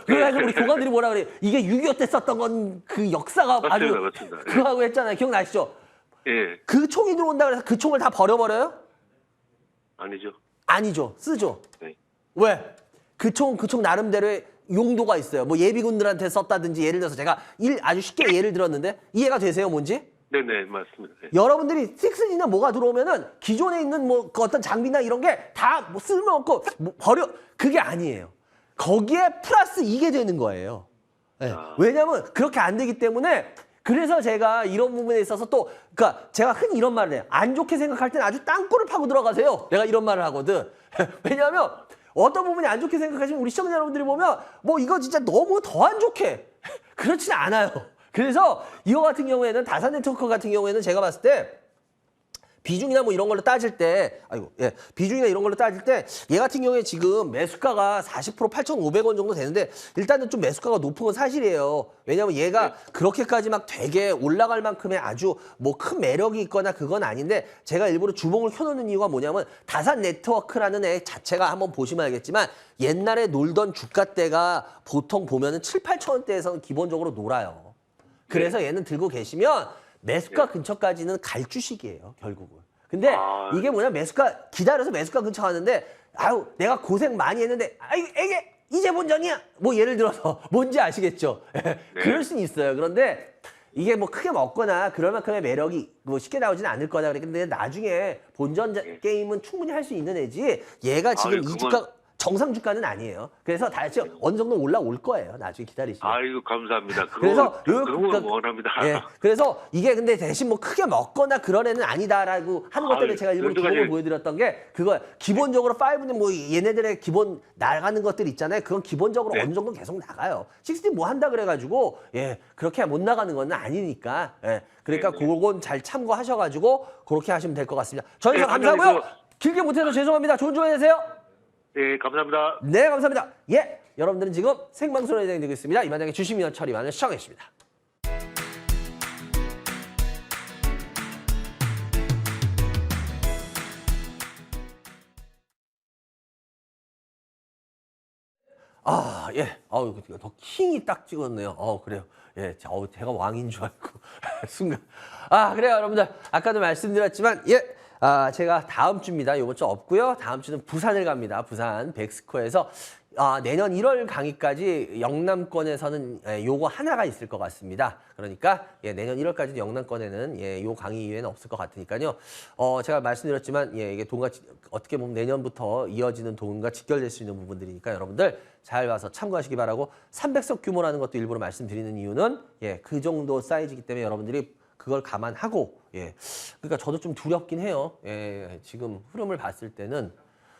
그래가지고 우리 네. 교관들이 뭐라 그래? 이게 6.25 때 썼던 건 그 역사가 맞습니다, 아주 맞습니다. 예. 그거하고 했잖아요. 기억나시죠? 예, 그 총이 들어온다 그래서 그 총을 다 버려버려요? 아니죠. 아니죠. 쓰죠. 네. 왜? 그 총 나름대로의 용도가 있어요. 뭐 예비군들한테 썼다든지 예를 들어서 제가 아주 쉽게 예를 들었는데 이해가 되세요, 뭔지? 네네, 맞습니다. 네. 여러분들이 6G나 뭐가 들어오면은 기존에 있는 뭐 그 어떤 장비나 이런 게 다 뭐 쓸모없고 뭐 버려 그게 아니에요. 거기에 플러스 이게 되는 거예요. 네. 왜냐하면 그렇게 안 되기 때문에 그래서 제가 이런 부분에 있어서 또 그러니까 제가 흔히 이런 말을 해요. 안 좋게 생각할 때는 아주 땅굴을 파고 들어가세요. 내가 이런 말을 하거든. 왜냐하면 어떤 부분이 안 좋게 생각하시면 우리 시청자 여러분들이 보면 뭐 이거 진짜 너무 더 안 좋게 그렇진 않아요. 그래서 이거 같은 경우에는 다산 네트워크 같은 경우에는 제가 봤을 때 비중이나 뭐 이런 걸로 따질 때, 비중이나 이런 걸로 따질 때, 얘 같은 경우에 지금 매수가가 40% 8,500원 정도 되는데, 일단은 좀 매수가가 높은 건 사실이에요. 왜냐면 얘가 그렇게까지 막 되게 올라갈 만큼의 아주 뭐 큰 매력이 있거나 그건 아닌데, 제가 일부러 주봉을 켜놓는 이유가 뭐냐면, 다산 네트워크라는 애 자체가 한번 보시면 알겠지만, 옛날에 놀던 주가대가 보통 보면은 7, 8,000원대에서는 기본적으로 놀아요. 그래서 얘는 들고 계시면, 매수가 근처까지는 갈 주식이에요, 결국은. 근데 이게 뭐냐, 매수가, 기다려서 매수가 근처 가는데, 아유, 내가 고생 많이 했는데, 아유, 이게 이제 본전이야! 뭐 예를 들어서, 뭔지 아시겠죠? 그럴 수는 있어요. 그런데 이게 뭐 크게 먹거나 그럴 만큼의 매력이 뭐 쉽게 나오지는 않을 거다. 근데 나중에 본전 게임은 충분히 할 수 있는 애지, 얘가 지금 이 주가, 정상 주가는 아니에요. 그래서 다시 어느 정도 올라올 거예요. 나중에 기다리시면. 아이고, 감사합니다. 그래서 그거 원합니다. 예. 그래서 이게 근데 대신 뭐 크게 먹거나 그런 애는 아니다라고 하는 것 때문에 제가 일부러 기본을 보여드렸던 게 그거 기본적으로 5는 뭐 얘네들의 기본 나가는 것들 있잖아요. 그건 기본적으로 어느 정도 계속 나가요. 60 뭐 한다 그래가지고 예 그렇게 못 나가는 건 아니니까 예. 그러니까 그건 잘 참고하셔가지고 그렇게 하시면 될 것 같습니다. 저희서 감사하고요. 길게 못해서 죄송합니다. 좋은 주말 되세요. 네, 감사합니다. 네, 감사합니다. 예, 여러분들은 지금 생방송으로 진행되고 있습니다. 이반장의 주식민원 처리만을 시청하겠습니다. 아, 예. 어우, 더 킹이 딱 찍었네요. 그래요. 예, 제가 왕인 줄 알고. 순간. 그래요, 여러분들. 아까도 말씀드렸지만, 예. 제가 다음 주입니다. 요번 주 없고요. 다음 주는 부산을 갑니다. 부산 백스코에서 내년 1월 강의까지 영남권에서는 요거 하나가 있을 것 같습니다. 그러니까 내년 1월까지 영남권에는 요 강의 이외에는 없을 것 같으니까요. 제가 말씀드렸지만 이게 돈과 어떻게 보면 내년부터 이어지는 돈과 직결될 수 있는 부분들이니까 여러분들 잘 와서 참고하시기 바라고 300석 규모라는 것도 일부러 말씀드리는 이유는 그 정도 사이즈이기 때문에 여러분들이 그걸 감안하고 그러니까 저도 좀 두렵긴 해요. 지금 흐름을 봤을 때는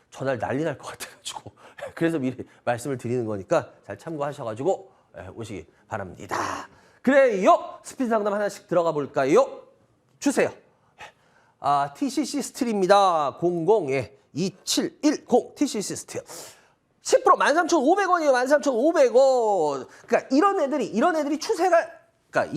전날 난리 날 것 같아가지고 그래서 미리 말씀을 드리는 거니까 잘 참고하셔가지고 오시기 바랍니다. 그래요. 스피드 상담 하나씩 들어가 볼까요? 주세요. TCC 스틸입니다. 002710 TCC 스틸 10% 13,500원이에요. 13,500원. 그러니까 이런 애들이 추세가 그러니까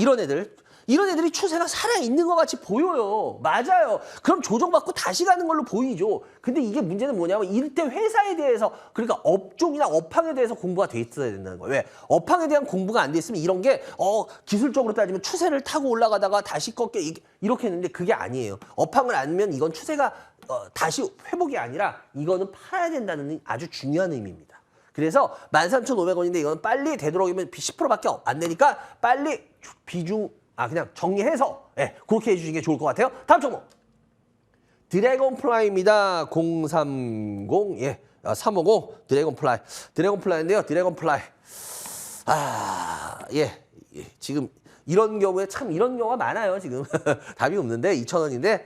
이런 애들이 추세가 살아있는 것 같이 보여요. 맞아요. 그럼 조정받고 다시 가는 걸로 보이죠. 근데 이게 문제는 뭐냐면 이때 회사에 대해서 그러니까 업종이나 업황에 대해서 공부가 돼 있어야 된다는 거예요. 왜? 업황에 대한 공부가 안 돼 있으면 이런 게 기술적으로 따지면 추세를 타고 올라가다가 다시 꺾여 이렇게 했는데 그게 아니에요. 업황을 알면 이건 추세가 다시 회복이 아니라 이거는 팔아야 된다는 아주 중요한 의미입니다. 그래서 13,500원인데 이거는 빨리 되도록이면 10%밖에 안 되니까 빨리 비중 그냥 정리해서 그렇게 해주시는 게 좋을 것 같아요. 다음 종목 드래곤플라이입니다. 030 350 드래곤플라이인데요. 드래곤플라이 지금 이런 경우에 참 이런 경우가 많아요. 지금 답이 없는데 2,000원인데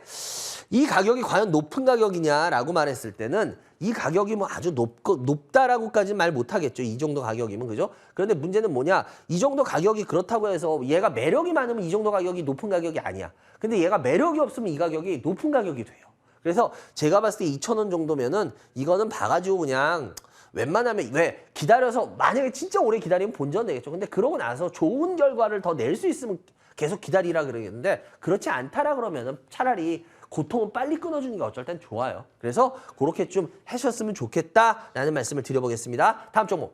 이 가격이 과연 높은 가격이냐라고 말했을 때는 이 가격이 뭐 아주 높다라고까지는 말 못하겠죠. 이 정도 가격이면 그죠? 그런데 문제는 뭐냐? 이 정도 가격이 그렇다고 해서 얘가 매력이 많으면 이 정도 가격이 높은 가격이 아니야. 근데 얘가 매력이 없으면 이 가격이 높은 가격이 돼요. 그래서 제가 봤을 때 2,000원 정도면은 이거는 봐가지고 그냥 웬만하면 왜 기다려서 만약에 진짜 오래 기다리면 본전 되겠죠. 근데 그러고 나서 좋은 결과를 더 낼 수 있으면 계속 기다리라 그러겠는데 그렇지 않다라 그러면은 차라리 고통은 빨리 끊어주는 게 어쩔 땐 좋아요. 그래서 그렇게 좀 하셨으면 좋겠다라는 말씀을 드려보겠습니다. 다음 종목.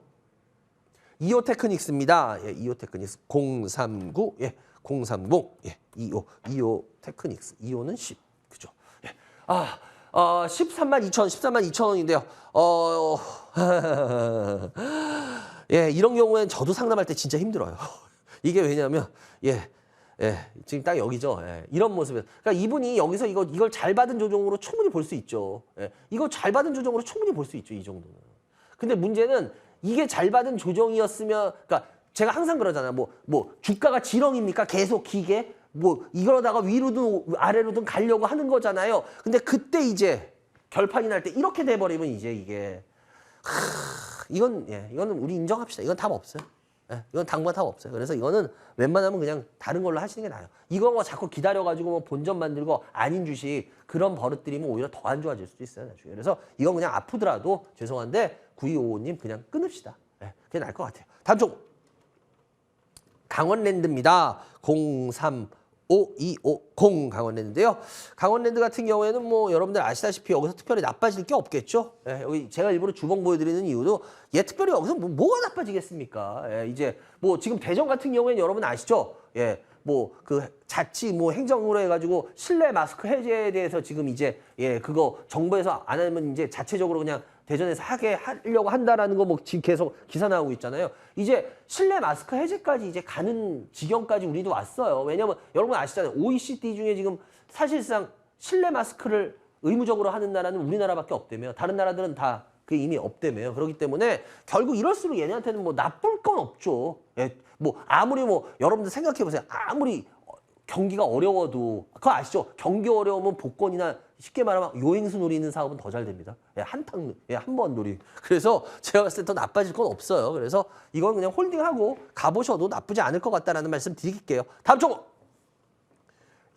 이오테크닉스입니다. 이오테크닉스 039 030 이오 테크닉스 이오는 10 그죠? 13만 2,000원인데요. 이런 경우에는 저도 상담할 때 진짜 힘들어요. 이게 왜냐면 예, 지금 딱 여기죠. 예, 이런 모습에서. 그러니까 이분이 여기서 이걸 잘 받은 조정으로 충분히 볼 수 있죠. 예, 이거 잘 받은 조정으로 충분히 볼 수 있죠. 이 정도는. 근데 문제는 이게 잘 받은 조정이었으면, 그러니까 제가 항상 그러잖아요. 뭐 주가가 지렁입니까? 계속 기게? 뭐 이러다가 위로든 아래로든 가려고 하는 거잖아요. 근데 그때 이제 결판이 날 때 이렇게 돼버리면 이제 이게 이거는 우리 인정합시다. 이건 답 없어요. 예, 이건 당분간 답 없어요. 그래서 이거는 웬만하면 그냥 다른 걸로 하시는 게 나아요. 이거 자꾸 기다려가지고 뭐 본전 만들고 아닌 주식 그런 버릇들이면 오히려 더 안 좋아질 수도 있어요. 나중에. 그래서 이건 그냥 아프더라도 죄송한데 9255님 그냥 끊읍시다. 예, 그게 나을 것 같아요. 다음 쪽 강원랜드입니다. 035250 강원랜드인데요. 강원랜드 같은 경우에는 뭐 여러분들 아시다시피 여기서 특별히 나빠질 게 없겠죠. 예, 여기 제가 일부러 주봉 보여드리는 이유도 얘 특별히 여기서 뭐가 나빠지겠습니까? 예, 이제 뭐 지금 대전 같은 경우에는 여러분 아시죠? 예, 뭐 그 자치 뭐 행정으로 해가지고 실내 마스크 해제에 대해서 지금 이제 예 그거 정부에서 안 하면 이제 자체적으로 그냥 대전에서 하려고 한다라는 거 뭐 지금 계속 기사 나오고 있잖아요. 이제 실내 마스크 해제까지 이제 가는 지경까지 우리도 왔어요. 왜냐면 여러분 아시잖아요. OECD 중에 지금 사실상 실내 마스크를 의무적으로 하는 나라는 우리나라밖에 없다며요. 다른 나라들은 다 그 이미 없다며요. 그렇기 때문에 결국 이럴수록 얘네한테는 뭐 나쁠 건 없죠. 예, 뭐 아무리 뭐 여러분들 생각해 보세요. 아무리 경기가 어려워도 그거 아시죠? 경기 어려우면 복권이나 쉽게 말하면 요행수 노리는 사업은 더 잘 됩니다. 예, 한 번 놀이. 그래서 제가 봤을 때 더 나빠질 건 없어요. 그래서 이건 그냥 홀딩하고 가보셔도 나쁘지 않을 것 같다라는 말씀 드릴게요. 다음 쪽.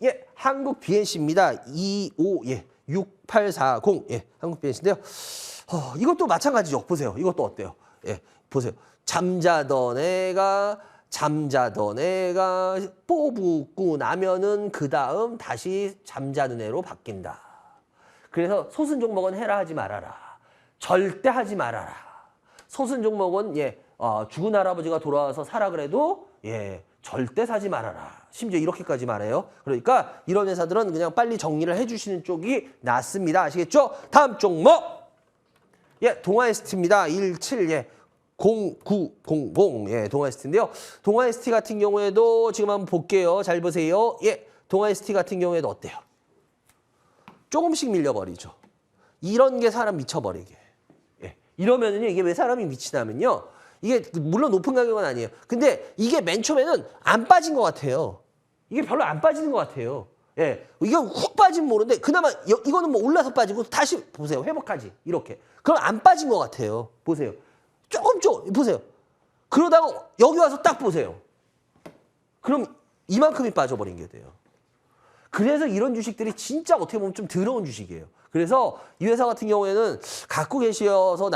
예, 한국 BNC입니다. 6840. 예, 한국 BNC인데요. 이것도 마찬가지죠. 보세요. 이것도 어때요? 예, 보세요. 잠자던 애가 뽑고 나면은 그 다음 다시 잠자는 애로 바뀐다. 그래서 소순 종목은 해라 하지 말아라. 절대 하지 말아라. 소순 종목은 죽은 할아버지가 돌아와서 사라 그래도 절대 사지 말아라. 심지어 이렇게까지 말해요. 그러니까 이런 회사들은 그냥 빨리 정리를 해주시는 쪽이 낫습니다. 아시겠죠? 다음 종목. 동아ST입니다. 0900 동아ST인데요. 동아ST 같은 경우에도 지금 한번 볼게요. 잘 보세요. 동아ST 같은 경우에도 어때요? 조금씩 밀려버리죠. 이런 게 사람 미쳐버리게. 이러면은요, 이게 왜 사람이 미치냐면요. 이게 물론 높은 가격은 아니에요. 근데 이게 맨 처음에는 안 빠진 것 같아요. 이게 별로 안 빠지는 것 같아요. 이게 훅 빠지면 모르는데 그나마 이거는 뭐 올라서 빠지고 다시 보세요. 회복하지. 이렇게. 그럼 안 빠진 것 같아요. 보세요. 조금 보세요. 그러다가 여기 와서 딱 보세요. 그럼 이만큼이 빠져버린 게 돼요. 그래서 이런 주식들이 진짜 어떻게 보면 좀 더러운 주식이에요. 그래서 이 회사 같은 경우에는 갖고 계셔서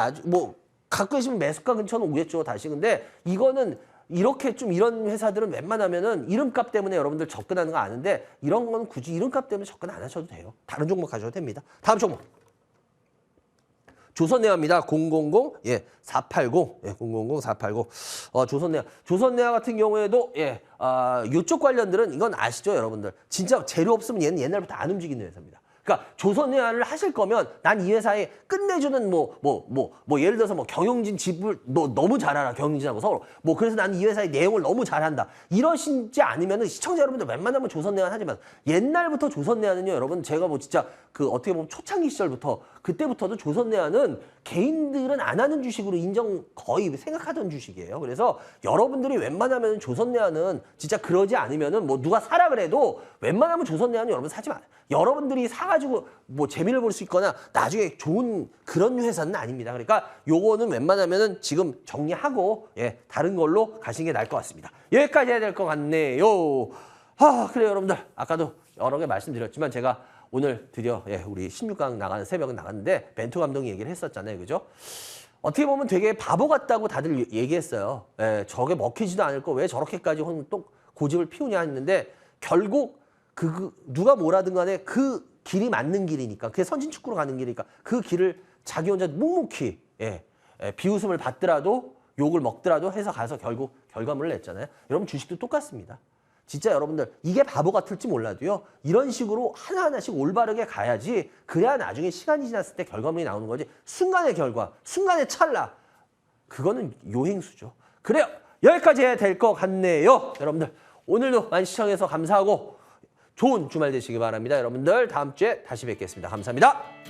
갖고 계시면 매수가 근처는 오겠죠, 다시. 근데 이거는 이렇게 좀 이런 회사들은 웬만하면은 이름값 때문에 여러분들 접근하는 거 아는데 이런 건 굳이 이름값 때문에 접근 안 하셔도 돼요. 다른 종목 가셔도 됩니다. 다음 종목. 조선내화입니다. 480. 480. 조선내화 같은 경우에도 이쪽 관련들은 이건 아시죠, 여러분들? 진짜 재료 없으면 얘는 옛날부터 안 움직이는 회사입니다. 그러니까 조선내화를 하실 거면 난 이 회사에 끝내주는 예를 들어서 경영진 집을 너 너무 잘 알아, 경영진하고 서로 그래서 나는 이 회사의 내용을 너무 잘한다 이러시지 않으면은 시청자 여러분들 웬만하면 조선내화 하지만 옛날부터 조선내화는요, 여러분 제가 진짜 그 어떻게 보면 초창기 시절부터 그때부터도 조선내화는 개인들은 안 하는 주식으로 거의 생각하던 주식이에요. 그래서 여러분들이 웬만하면 조선내화는 진짜 그러지 않으면은 누가 사라 그래도 웬만하면 조선내화는 여러분 사지 마. 여러분들이 사가지고 재미를 볼 수 있거나 나중에 좋은 그런 회사는 아닙니다. 그러니까 요거는 웬만하면은 지금 정리하고 다른 걸로 가시는 게 나을 것 같습니다. 여기까지 해야 될 것 같네요. 그래요, 여러분들. 아까도 여러 개 말씀드렸지만 제가 오늘 드디어 우리 16강 나가는 새벽은 나갔는데 벤투 감독이 얘기를 했었잖아요. 그죠? 어떻게 보면 되게 바보 같다고 다들 얘기했어요. 저게 먹히지도 않을 거 왜 저렇게까지 또 고집을 피우냐 했는데 결국 누가 뭐라든 간에 그 길이 맞는 길이니까 그게 선진 축구로 가는 길이니까 그 길을 자기 혼자 묵묵히 비웃음을 받더라도 욕을 먹더라도 해서 가서 결국 결과물을 냈잖아요. 여러분 주식도 똑같습니다. 진짜 여러분들 이게 바보 같을지 몰라도요. 이런 식으로 하나하나씩 올바르게 가야지 그래야 나중에 시간이 지났을 때 결과물이 나오는 거지. 순간의 결과, 순간의 찰나 그거는 요행수죠. 그래요. 여기까지 해야 될 것 같네요. 여러분들 오늘도 많이 시청해서 감사하고 좋은 주말 되시기 바랍니다. 여러분들 다음 주에 다시 뵙겠습니다. 감사합니다.